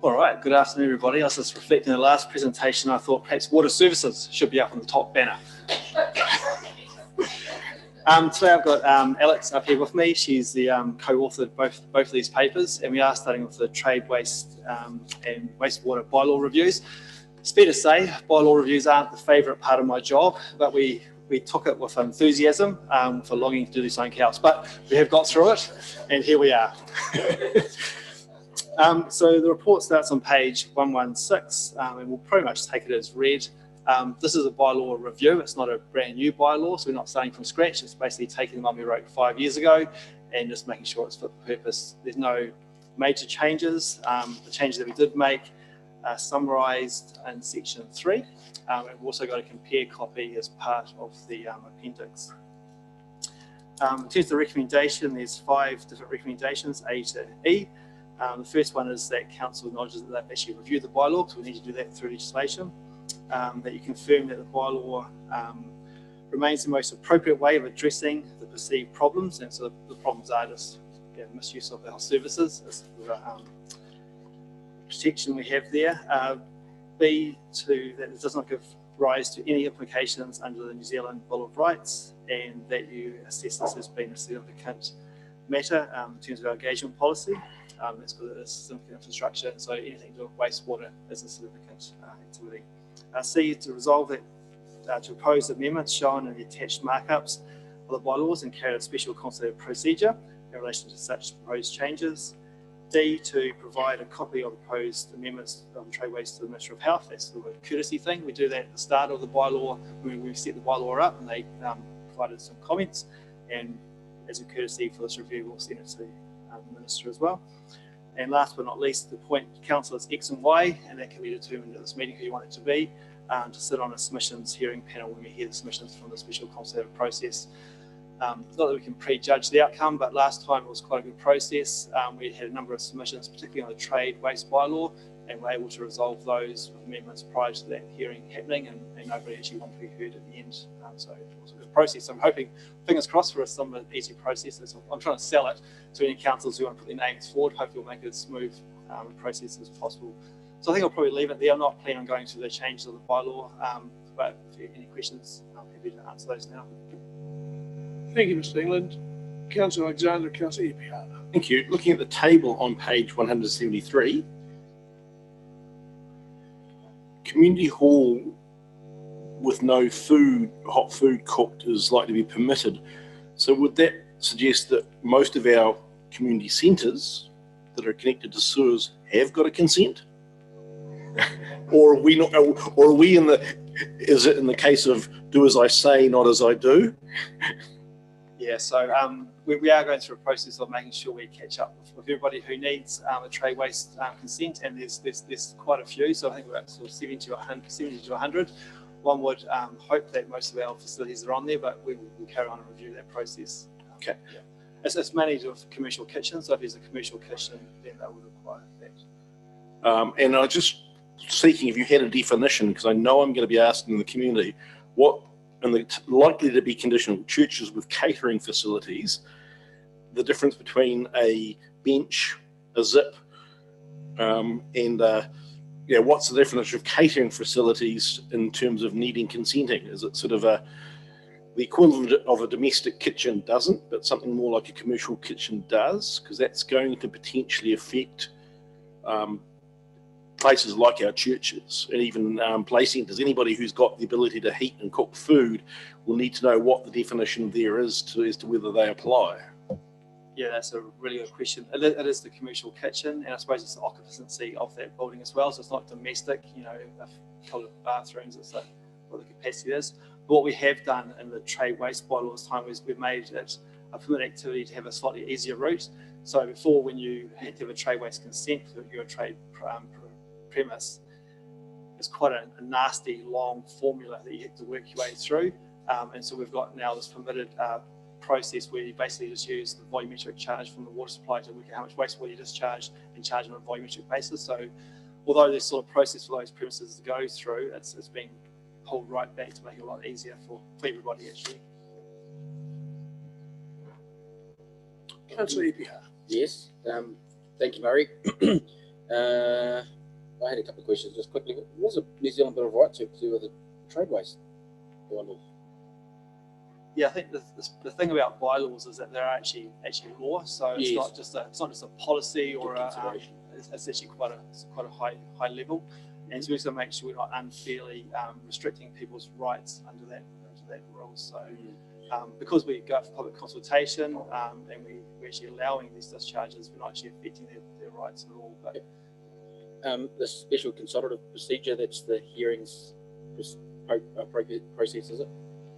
All right, good afternoon, everybody. I was just reflecting on the last presentation. I thought perhaps water services should be up on the top banner. Today I've got Alex up here with me. She's the co-authored both of these papers, and we are starting with the trade waste and wastewater bylaw reviews. It's fair to say bylaw reviews aren't the favourite part of my job, but we took it with enthusiasm for longing to do something else. But we have got through it, and here we are. So the report starts on page 116, and we'll pretty much take it as read. This is a bylaw review. It's not a brand new bylaw, so we're not starting from scratch. It's basically taking the one we wrote 5 years ago and just making sure it's fit for purpose. There's no major changes. The changes that we did make are summarised in section 3. We've also got a compare copy as part of the appendix. In terms of the recommendation, there's 5 different recommendations, A to E. The first one is that council acknowledges that they've actually reviewed the bylaw, because we need to do that through legislation. That you confirm that the bylaw remains the most appropriate way of addressing the perceived problems, and so the problems are just misuse of our services, as the protection we have there. B, that it does not give rise to any implications under the New Zealand Bill of Rights, and that you assess this as being a significant matter in terms of our engagement policy. That's because it is significant infrastructure, so anything to do with wastewater is a significant activity. C, to resolve that, to propose amendments shown in the attached markups of the bylaws and carry out a special consultative procedure in relation to such proposed changes. D, to provide a copy of proposed amendments on trade waste to the Ministry of Health. That's sort of a courtesy thing. We do that at the start of the bylaw when we set the bylaw up, and they provided some comments. And as a courtesy for this review, we'll send it to the Minister as well. And last but not least, the point council is X and Y, and that can be determined at this meeting who you want it to be, to sit on a submissions hearing panel when we hear the submissions from the special consultative process. Not that we can prejudge the outcome, but last time it was quite a good process. We had a number of submissions, particularly on the trade waste bylaw, and were able to resolve those with amendments prior to that hearing happening, and nobody actually wanted to be heard at the end. So it was a good process. I'm hoping, fingers crossed for some easy processes. I'm trying to sell it to any councils who want to put their names forward. Hopefully we'll make it as smooth process as possible. So I think I'll probably leave it there. I'm not planning on going through the changes of the bylaw, but if you have any questions, I'm happy to answer those now. Thank you, Mr. England. Councillor Alexander, Councillor Ipiara. Thank you. Looking at the table on page 173, community hall with no food, hot food cooked is likely to be permitted. So would that suggest that most of our community centres that are connected to sewers have got a consent? Or are we not? Or are we in the? Is it in the case of do as I say, not as I do? Yeah, so we are going through a process of making sure we catch up with everybody who needs a trade waste consent, and there's quite a few. So I think we're at sort of 70 to 100. One would hope that most of our facilities are on there, but we will carry on and review that process. Okay. Yeah. It's managed with commercial kitchens, so if there's a commercial kitchen, then that would require that. And I just seeking if you had a definition, because I know I'm going to be asked in the community, what and the likely to be conditional churches with catering facilities, the difference between a bench, a zip, and what's the definition of catering facilities in terms of needing consenting? Is it sort of the equivalent of a domestic kitchen doesn't, but something more like a commercial kitchen does? Because that's going to potentially affect places like our churches and even play centres. Anybody who's got the ability to heat and cook food will need to know what the definition there is as to whether they apply. Yeah, that's a really good question. It is the commercial kitchen, and I suppose it's the occupancy of that building as well. So it's not domestic, a couple of bathrooms, it's what the capacity is. But what we have done in the trade waste bylaw this time is we've made it a permitted activity to have a slightly easier route. So before, when you had to have a trade waste consent for your trade premise, it's quite a nasty long formula that you have to work your way through, and so we've got now this permitted process where you basically just use the volumetric charge from the water supply to work out how much wastewater you discharge and charge on a volumetric basis. So although there's sort of process for those premises to go through, it's been pulled right back to make it a lot easier for everybody actually. Councillor Ipiara. Yes, thank you, Murray. I had a couple of questions just quickly. What was a New Zealand Bill of Rights to do with the trade waste bylaw? Yeah, I think the thing about bylaws is that they're actually law. So it's not just a policy or it's actually quite a high level, and so we have to make sure we're not unfairly restricting people's rights under that rule. So because we go for public consultation and we're actually allowing these discharges, we're not actually affecting their rights at all. But the special consultative procedure, that's the hearings process, is it?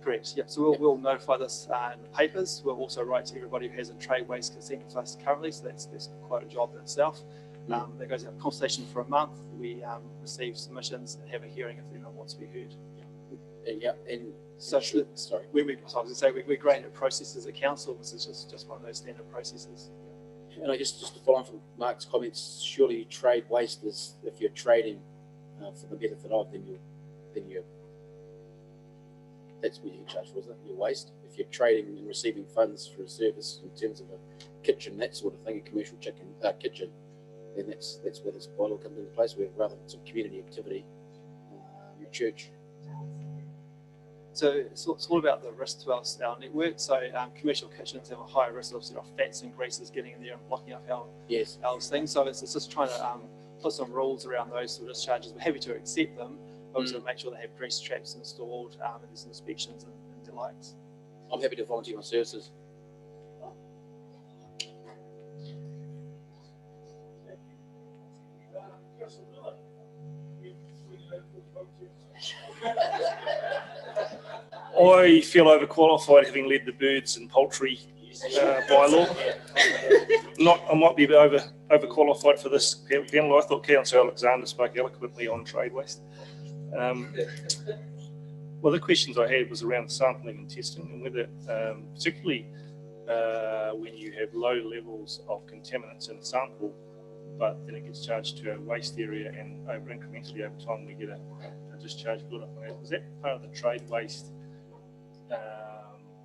Correct, yeah. So we'll notify this in the papers. We'll also write to everybody who has a trade waste consent with us currently, so that's quite a job in itself. That goes out consultation for a month. We receive submissions and have a hearing if anyone wants to be heard. And so sorry, we're great at processes at council. This is just one of those standard processes. And I guess just to follow on from Mark's comments, surely trade waste is, if you're trading for the benefit of, then you're that's where you charge for, isn't it? Your waste. If you're trading and receiving funds for a service in terms of a kitchen, that sort of thing, a commercial kitchen, then that's where this bylaw comes into place, where rather than some community activity, your church. So it's all about the risk to our network. So commercial kitchens have a higher risk of fats and greases getting in there and blocking up our things. So it's just trying to put some rules around those sort of discharges. We're happy to accept them, but also make sure they have grease traps installed and there's inspections and the likes. I'm happy to volunteer my services. I feel overqualified having led the birds and poultry bylaw. I might be overqualified for this panel. I thought Councillor Alexander spoke eloquently on trade waste. Well, the questions I had was around sampling and testing, and whether, particularly when you have low levels of contaminants in a sample, but then it gets charged to a waste area, and incrementally over time we get a discharge build up on that. Is that part of the trade waste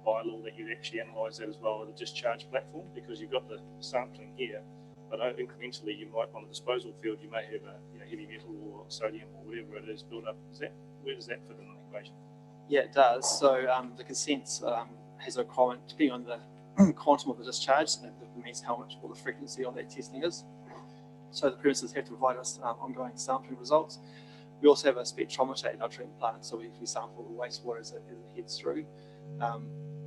bylaw that you'd actually analyse that as well as a discharge platform? Because you've got the sampling here, but incrementally you might, on the disposal field, you may have a heavy metal or sodium or whatever it is built up. Where does that fit in the equation? Yeah, it does. So the consent has a requirement, depending on the quantum of the discharge, that means how much, what the frequency of that testing is. So the premises have to provide us ongoing sampling results. We also have a spectrometer in our treatment plant, so we sample the wastewater as it heads through.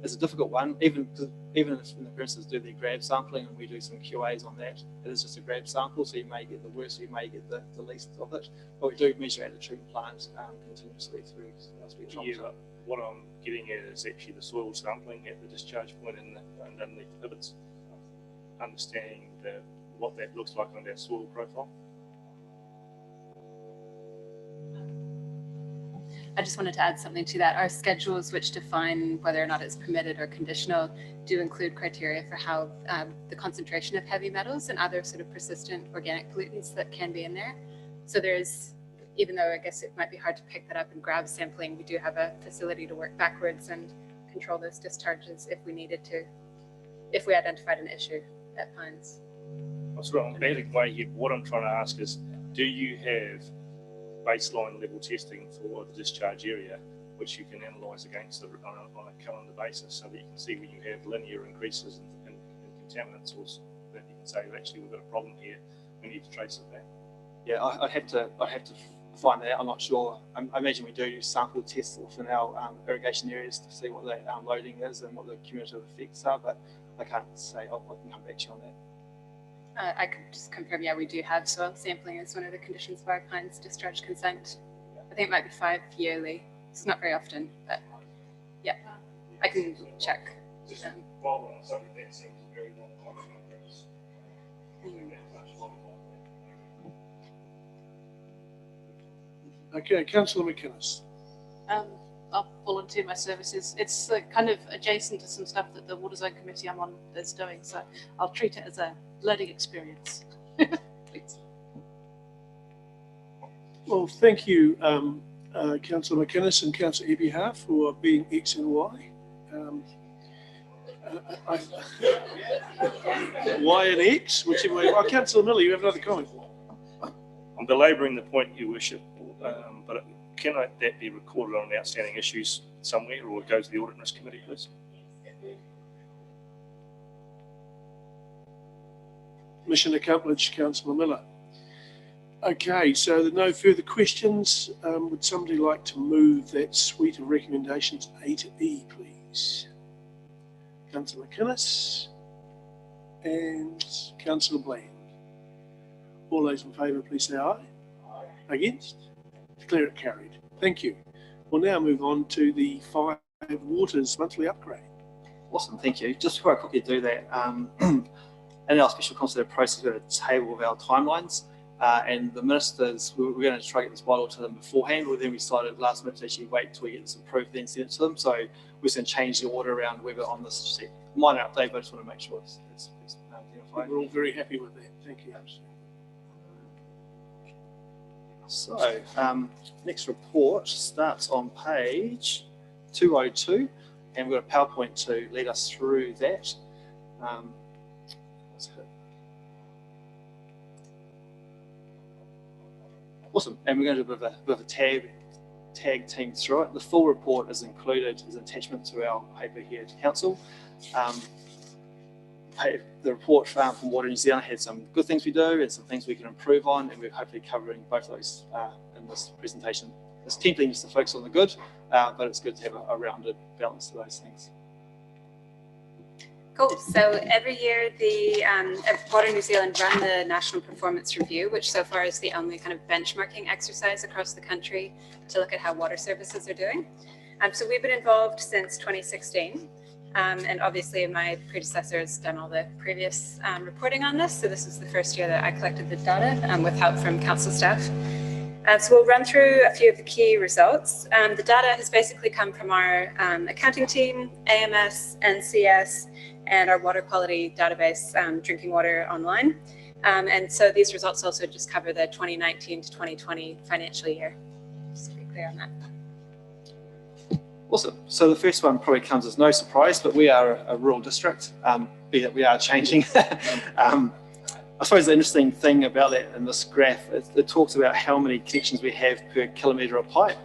It's a difficult one, even if the premises do their grab sampling and we do some QAs on that, it is just a grab sample, so you may get the worst, or you may get the least of it. But we do measure at the treatment plant continuously through our spectrometer. Yeah, but what I'm getting at is actually the soil sampling at the discharge point and underneath the pivots, understanding what that looks like on that soil profile. I just wanted to add something to that. Our schedules, which define whether or not it's permitted or conditional, do include criteria for how the concentration of heavy metals and other sort of persistent organic pollutants that can be in there. So there's, even though I guess it might be hard to pick that up and grab sampling, we do have a facility to work backwards and control those discharges if we needed to, if we identified an issue at Pines. So I'm bailing way here. What I'm trying to ask is, do you have baseline level testing for the discharge area, which you can analyse against on a calendar basis, so that you can see when you have linear increases in contaminants, or that you can say, well, actually we've got a problem here, we need to trace it back? Yeah, I'd have to find that out. I'm not sure. I imagine we do sample tests within our irrigation areas to see what the loading is and what the cumulative effects are, but I can't say. I can come back to you on that. I could just confirm, yeah, we do have soil sampling as one of the conditions of our Pines discharge consent. I think it might be 5 yearly. It's not very often, but yeah, I can check. Okay, Councillor McInnes. I'll volunteer my services. It's kind of adjacent to some stuff that the Water Zone Committee I'm on is doing, so I'll treat it as a learning experience. Please. Well, thank you, Councillor McInnes and Councillor Ebiha for being X and Y. Y and X, whichever way. Oh, Councillor Miller, you have another comment. I'm belabouring the point, Your Worship, but can that be recorded on outstanding issues somewhere, or go to the Audit and Risk Committee, please? Mission accomplished, Councillor Miller. Okay, so there are no further questions. Would somebody like to move that suite of recommendations A to E, please? Councillor McInnes and Councillor Bland. All those in favour, please say aye. Aye. Against? Declare it carried. Thank you. We'll now move on to the Five Waters monthly upgrade. Awesome, thank you. Just before I quickly do that, in our special consultative process, we've got a table of our timelines, and the ministers, we're going to try to get this bylaw to them beforehand, but then we decided last minute to actually wait till we get this approved, then send it to them. So we're just going to change the order around whether on this minor update, but I just want to make sure it's identified. We're all very happy with that. Thank you. So, next report starts on page 202, and we've got a PowerPoint to lead us through that. Awesome, and we're going to do a bit of a tag team through it. The full report is included as an attachment to our paper here to Council. The report from Water New Zealand had some good things we do and some things we can improve on, and we're hopefully covering both of those in this presentation. It's tempting just to focus on the good, but it's good to have a rounded balance to those things. Cool. So every year, the Water New Zealand run the National Performance Review, which so far is the only kind of benchmarking exercise across the country to look at how water services are doing. So we've been involved since 2016. And obviously my predecessor has done all the previous reporting on this. So this is the first year that I collected the data with help from council staff. So we'll run through a few of the key results. The data has basically come from our accounting team, AMS, NCS, and our water quality database, Drinking Water Online. And so these results also just cover the 2019 to 2020 financial year. Just to be clear on that. Awesome. So the first one probably comes as no surprise, but we are a rural district, be that we are changing. I suppose the interesting thing about that in this graph, it talks about how many connections we have per kilometre of pipe.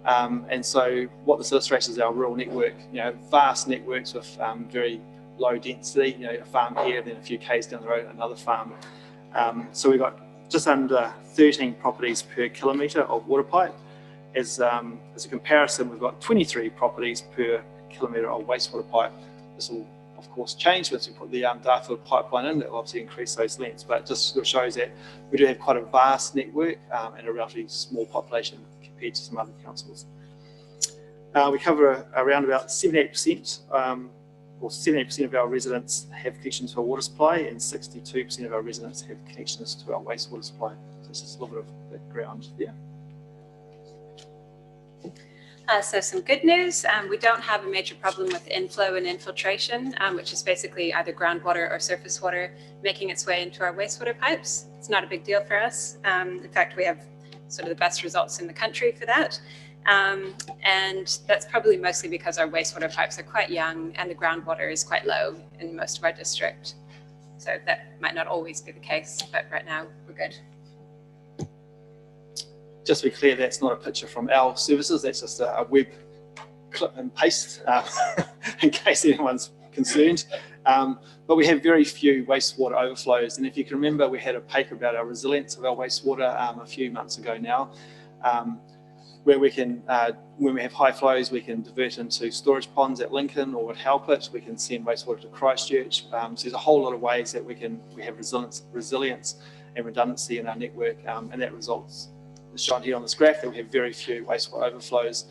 And so what this illustrates is our rural network, vast networks with very low density, a farm here, then a few Ks down the road, another farm. So we've got just under 13 properties per kilometre of water pipe. As a comparison, we've got 23 properties per kilometre of wastewater pipe. This will, of course, change once we put the Dartford pipeline in. That will obviously increase those lengths, but it just sort of shows that we do have quite a vast network and a relatively small population compared to some other councils. We cover around about 78%, or 78% of our residents have connections to our water supply, and 62% of our residents have connections to our wastewater supply. So it's just a little bit of background there. So some good news, we don't have a major problem with inflow and infiltration, which is basically either groundwater or surface water making its way into our wastewater pipes. It's not a big deal for us. In fact, we have sort of the best results in the country for that. And that's probably mostly because our wastewater pipes are quite young and the groundwater is quite low in most of our district. So that might not always be the case, but right now we're good. Just to be clear, that's not a picture from our services, that's just a web clip and paste in case anyone's concerned. But we have very few wastewater overflows, and if you can remember, we had a paper about our resilience of our wastewater a few months ago now, where we can, when we have high flows, we can divert into storage ponds at Lincoln or at Halpert. We can send wastewater to Christchurch. So there's a whole lot of ways that we have resilience and redundancy in our network, and that results, as shown here on this graph, that we have very few wastewater overflows.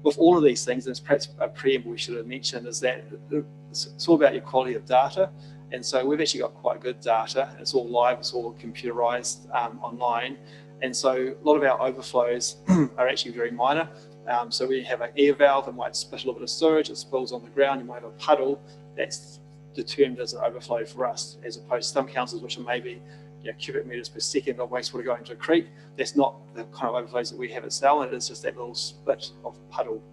With all of these things, and it's perhaps a preamble we should have mentioned, is that it's all about your quality of data. And so we've actually got quite good data. It's all live, it's all computerized online. And so a lot of our overflows are actually very minor. So we have an air valve that might split a little bit of sewage, it spills on the ground, you might have a puddle, that's determined as an overflow for us, as opposed to some councils which are maybe cubic metres per second of wastewater going to a creek. That's not the kind of overflows that we have at Selwyn. It's just that little split of puddle,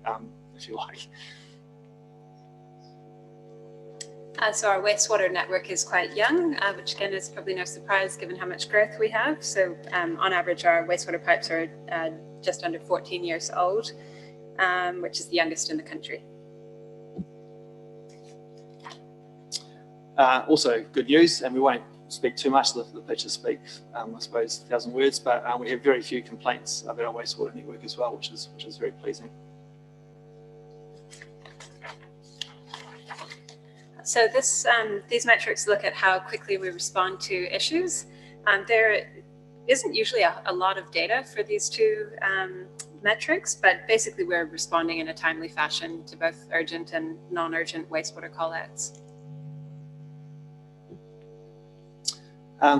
if you like. So our wastewater network is quite young, which again is probably no surprise given how much growth we have. So on average, our wastewater pipes are just under 14 years old, which is the youngest in the country. Also good news, and we won't speak too much, the picture speaks, I suppose, 1,000 words, but we have very few complaints about our wastewater network as well, which is very pleasing. So these metrics look at how quickly we respond to issues. There isn't usually a lot of data for these two metrics, but basically we're responding in a timely fashion to both urgent and non-urgent wastewater call-outs.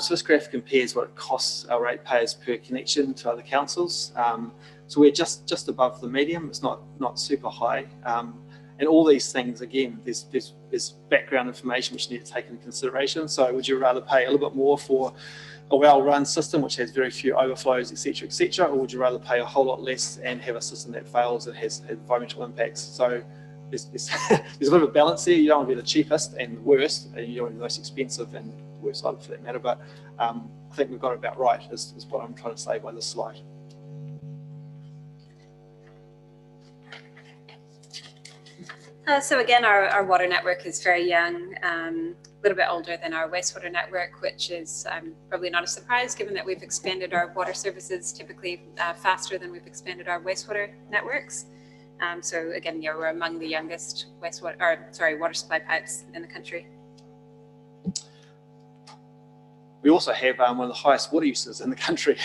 So this graph compares what it costs our ratepayers per connection to other councils. So we're just above the medium. It's not super high. And all these things, again, there's background information which you need to take into consideration. So would you rather pay a little bit more for a well-run system which has very few overflows, etc., or would you rather pay a whole lot less and have a system that fails and has environmental impacts? So there's a bit of a balance here. You don't want to be the cheapest and the worst, and you don't want to be the most expensive and worst either for that matter. But I think we've got it about right, is what I'm trying to say by this slide. So again, our water network is very young, a little bit older than our wastewater network, which is probably not a surprise given that we've expanded our water services typically faster than we've expanded our wastewater networks. So again, we're among the youngest water supply pipes in the country. We also have one of the highest water uses in the country,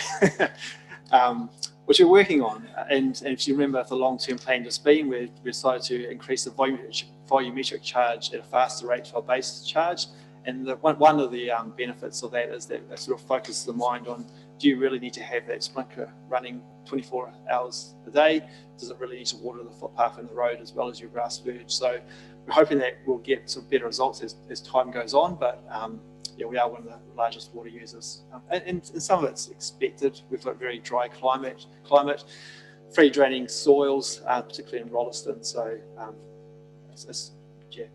which we're working on. And if you remember the long-term plan just being, we decided to increase the volumetric charge at a faster rate to our base charge. And one of the benefits of that is that it sort of focuses the mind on do you really need to have that sprinkler running 24 hours a day? Does it really need to water the footpath and the road as well as your grass verge? So we're hoping that we'll get some better results as time goes on, but yeah, we are one of the largest water users. And some of it's expected. We've got very dry climate, free draining soils, particularly in Rolleston, so it's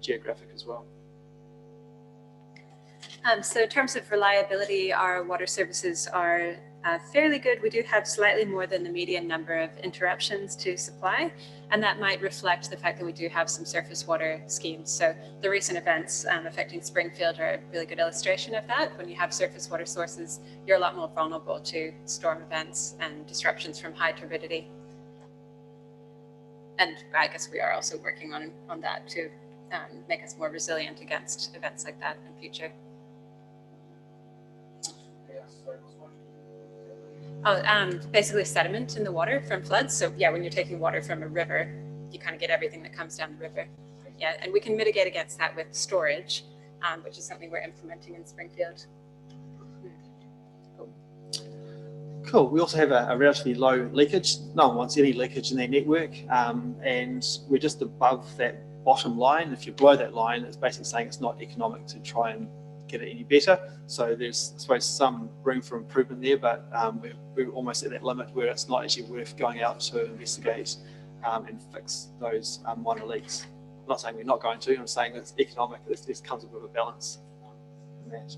geographic as well. So in terms of reliability, our water services are fairly good. We do have slightly more than the median number of interruptions to supply, and that might reflect the fact that we do have some surface water schemes. So the recent events affecting Springfield are a really good illustration of that. When you have surface water sources, you're a lot more vulnerable to storm events and disruptions from high turbidity. And I guess we are also working on that to make us more resilient against events like that in future. Basically sediment in the water from floods. So yeah, when you're taking water from a river, you kind of get everything that comes down the river. Yeah, and we can mitigate against that with storage, which is something we're implementing in Springfield. Cool. We also have a relatively low leakage. No one wants any leakage in their network, and we're just above that bottom line. If you're below that line, it's basically saying it's not economic to try and get it any better. So there's, I suppose, some room for improvement there, but we're almost at that limit where it's not actually worth going out to investigate and fix those minor leaks. I'm not saying we're not going to, I'm saying it's economic. This comes with a balance in that.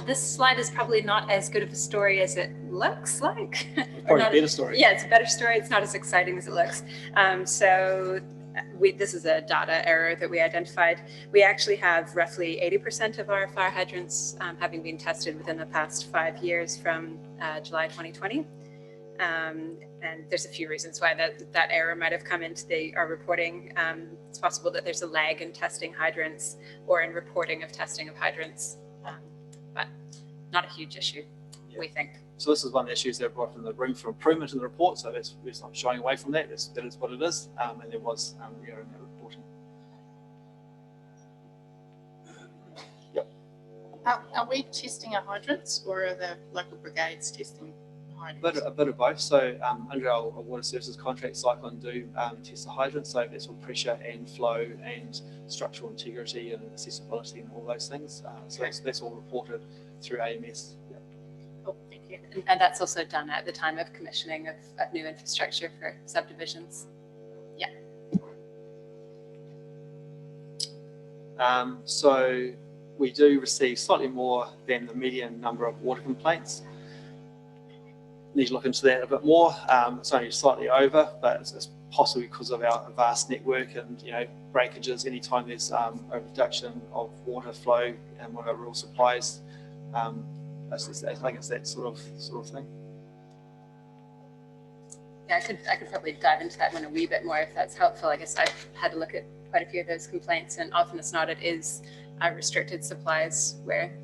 This slide is probably not as good of a story as it looks like. Probably a better story. Yeah, it's a better story. It's not as exciting as it looks. This is a data error that we identified. We actually have roughly 80% of our fire hydrants having been tested within the past 5 years from July 2020. And there's a few reasons why that error might have come into our reporting. It's possible that there's a lag in testing hydrants or in reporting of testing of hydrants, but not a huge issue, we think. So this is one of the issues that brought in the room for improvement in the report. So we're not shying away from that. That is what it is, and there was error in that reporting. Yep. Are we testing our hydrants, or are the local brigades testing hydrants? A bit of both. So under our water services contract, Cyclone do test the hydrants. So that's all pressure and flow and structural integrity and accessibility and all those things. So that's all reported through AMS. Yep. Cool, thank you. And that's also done at the time of commissioning of new infrastructure for subdivisions. Yeah. So we do receive slightly more than the median number of water complaints. Need to look into that a bit more. It's only slightly over, but it's possibly because of our vast network and breakages. Anytime there's a reduction of water flow and one of our rural supplies, I think it's that sort of thing. Yeah, I could probably dive into that one a wee bit more if that's helpful. I guess I've had a look at quite a few of those complaints, and often it's not. It is restricted supplies where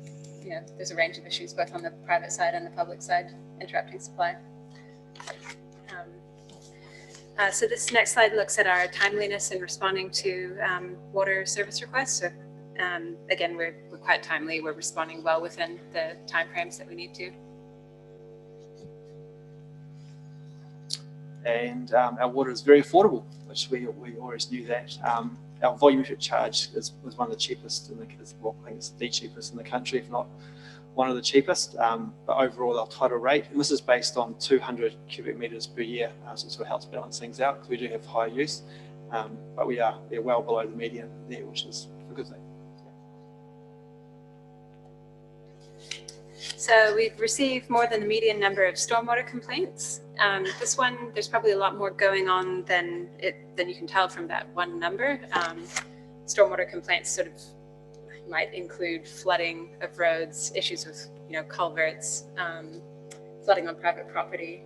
there's a range of issues both on the private side and the public side interrupting supply. So this next slide looks at our timeliness in responding to water service requests. So again, we're quite timely. We're responding well within the timeframes that we need to. And our water is very affordable, which we always knew that. Our volumetric charge was one of the cheapest I think it's the cheapest in the country, if not one of the cheapest. But overall, our tidal rate, and this is based on 200 cubic meters per year, so it sort of helps balance things out because we do have higher use. But we're well below the median there, which is a good thing. So we've received more than the median number of stormwater complaints. This one, there's probably a lot more going on than you can tell from that one number. Stormwater complaints sort of might include flooding of roads, issues with culverts, flooding on private property.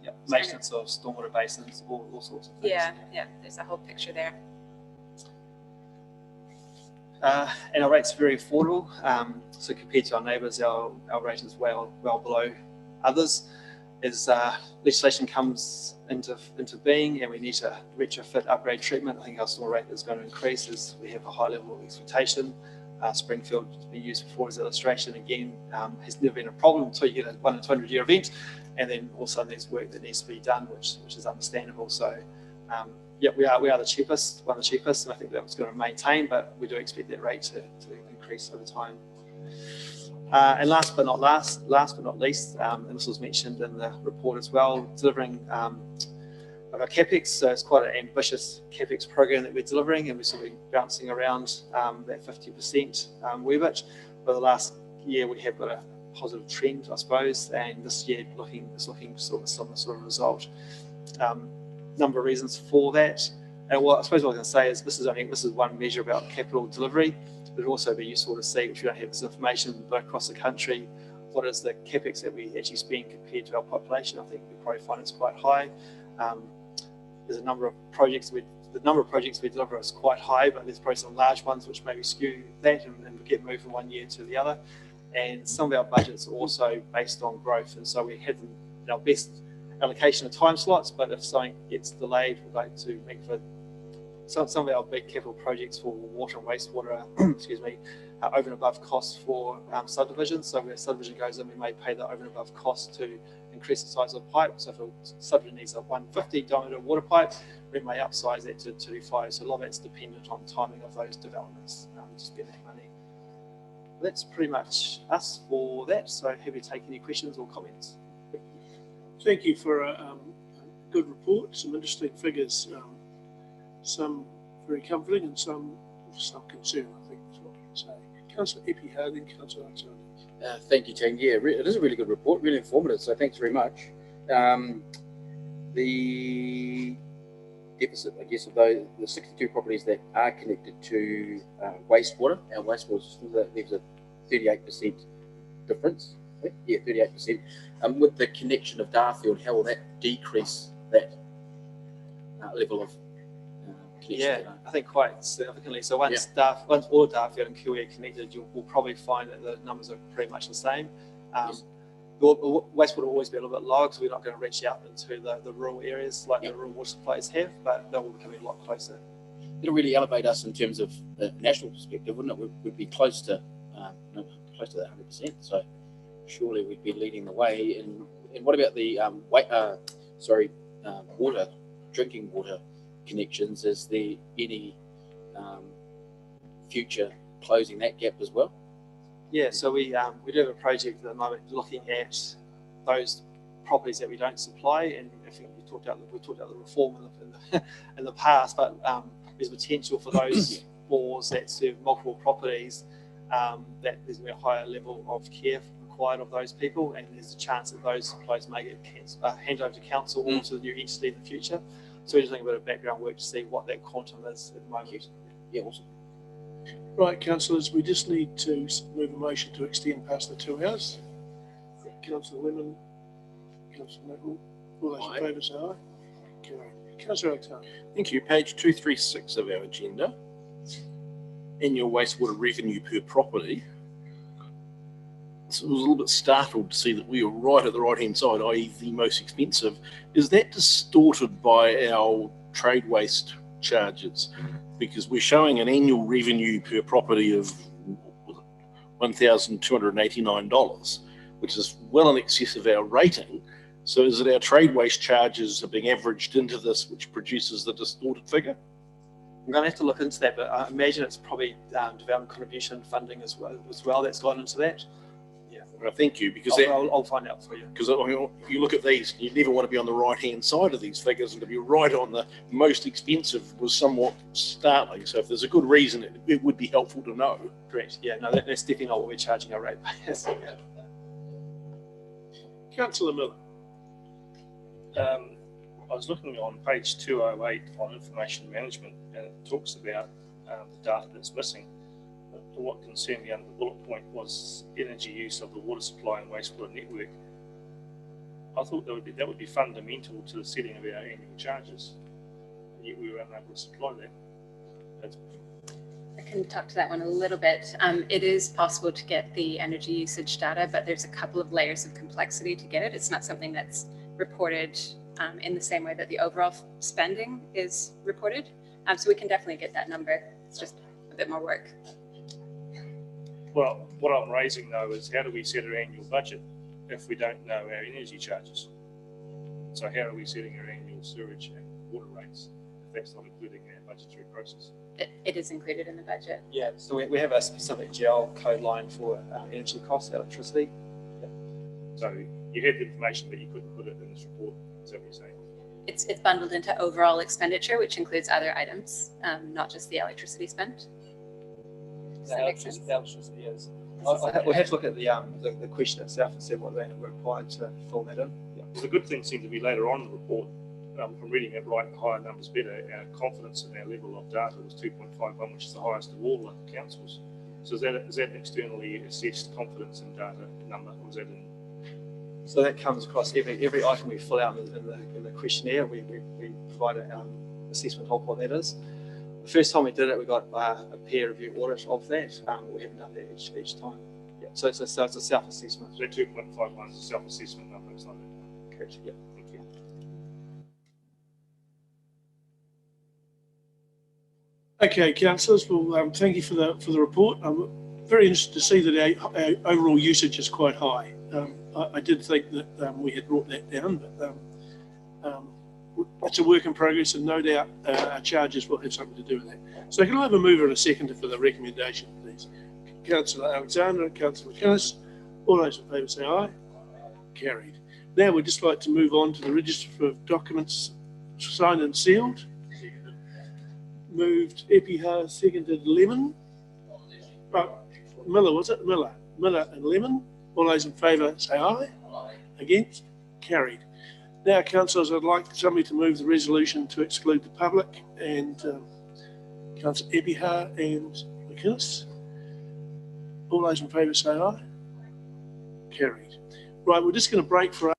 Yeah, maintenance of stormwater basins, all sorts of things. Yeah, there's a whole picture there. And our rate's very affordable. So compared to our neighbours, our rate is well below others. As legislation comes into being and we need to retrofit, upgrade treatment, I think our storm rate is going to increase as we have a high level of expectation Springfield has been used before as an illustration. Again, has never been a problem until you get a 1 in 200 year event, and then also there's work that needs to be done, which is understandable. So yeah, we are the cheapest, one of the cheapest, and I think that was going to maintain, but we do expect that rate to increase over time. And last but not least, and this was mentioned in the report as well, delivering of our CapEx. So it's quite an ambitious CapEx program that we're delivering, and we're sort of bouncing around that 50% wee bit. But the last year we have got a positive trend, I suppose, and this year is looking sort of similar sort of result. Number of reasons for that. And what I suppose what I was going to say is this is one measure about capital delivery. It would also be useful to see, if you don't have this information, but across the country, what is the CapEx that we actually spend compared to our population. I think we probably find it's quite high. There's a number of projects the number of projects we deliver is quite high, but there's probably some large ones which maybe skew that and get moved from one year to the other. And some of our budgets are also based on growth, and so we have our best allocation of time slots, but if something gets delayed, we'd like to make for some of our big capital projects for water and wastewater excuse me, over and above costs for subdivisions. So where a subdivision goes in, we may pay the over and above cost to increase the size of the pipe. So if a subdivision needs a 150 diameter water pipe, we may upsize that to 225. So a lot of that's dependent on timing of those developments to spend that money. That's pretty much us for that. So happy to take any questions or comments. Thank you for a good report, some interesting figures, some very comforting and some concern, I think is what we can say. Councillor Epi Harding, Councillor Artoni. Thank you, Jane. Yeah, it is a really good report, really informative, so thanks very much. The deficit, I guess, of the 62 properties that are connected to wastewater, our wastewater system, there's a 38% difference. Yeah, 38%. With the connection of Darfield, how will that decrease that level of connection? Yeah, I think quite significantly. So once all of Darfield and Kiwi are connected, we'll probably find that the numbers are pretty much the same. Yes. The waste will always be a little bit lower because we're not going to reach out into the rural areas like the rural water supplies have, but they'll be coming a lot closer. It'll really elevate us in terms of the national perspective, wouldn't it? We'd be close to that 100%. So surely we'd be leading the way. And what about the water, drinking water connections? Is there any future closing that gap as well? Yeah, so we do have a project at the moment looking at those properties that we don't supply, and I think we talked about the reform in the past, but there's potential for those bores that serve multiple properties, that there's a higher level of care required of those people, and there's a chance that those supplies may get handed over to council or to the new entity in the future. So we're just doing a bit of background work to see what that quantum is at the moment. Yeah, awesome. Right, councillors, we just need to move a motion to extend past the 2 hours. Councillor Lemon, Councillor Nicol, all those in favour say aye. Carried. Councillor Artoni. Thank you. Page 236 of our agenda. Annual wastewater revenue per property. So I was a little bit startled to see that we were right at the right-hand side, i.e. the most expensive. Is that distorted by our trade waste charges? Because we're showing an annual revenue per property of $1,289, which is well in excess of our rating. So is it our trade waste charges are being averaged into this, which produces the distorted figure? I'm going to have to look into that, but I imagine it's probably development contribution funding as well that's gone into that. Yeah. Well, thank you, because I'll find out for you. Because you look at these, you never want to be on the right-hand side of these figures, and to be right on the most expensive was somewhat startling. So if there's a good reason, it would be helpful to know. Correct. Yeah. No, that's definitely not what we're charging our ratepayers. Councillor Miller. I was looking on page 208 on information management, and it talks about the data that's missing. But what concerned me under the bullet point was energy use of the water supply and wastewater network. I thought that would be fundamental to the setting of our annual charges, and yet we were unable to supply that. I can talk to that one a little bit. It is possible to get the energy usage data, but there's a couple of layers of complexity to get it. It's not something that's reported in the same way that the overall spending is reported. So we can definitely get that number. It's just a bit more work. Well, what I'm raising though is how do we set our annual budget if we don't know our energy charges? So how are we setting our annual sewage and water rates if that's not included in our budgetary process? It is included in the budget. Yeah, so we have a specific GL code line for energy costs, electricity. So you had the information, but you couldn't put it in this report. Is that what you're saying? It's bundled into overall expenditure, which includes other items, not just the electricity spent. Does that make sense? The electricity is. We'll have to look at the question itself and see what they were required to fill that in. Yeah. Well, the good thing seemed to be later on in the report, from reading it right, higher numbers better, our confidence in our level of data was 2.51, which is the highest of all the councils. So is that an externally assessed confidence in data number, or is that in? So that comes across every item we fill out in the questionnaire. We provide an assessment of what that is. The first time we did it, we got a peer review audit of that. We haven't done that each time. Yeah. So it's a self-assessment. So that 2.51 is a self-assessment number, it's not it? Correct. Yeah. Thank you. Okay, councillors, well, thank you for the report. I'm very interested to see that our overall usage is quite high. I did think that we had brought that down, but it's a work in progress, and no doubt our charges will have something to do with that. So can I have a mover and a seconder for the recommendation, please? Councillor Alexander and Councillor McInnes. All those in favour say aye. Carried. Now we'd just like to move on to the register of documents signed and sealed. Moved Epihar, seconded Lemon. Miller, was it? Miller and Lemon. All those in favour say aye. Against? Carried. Now, councillors, I'd like somebody to move the resolution to exclude the public, and Councillor Epihar and McInnes. All those in favour say aye. Carried. Right, we're just going to break for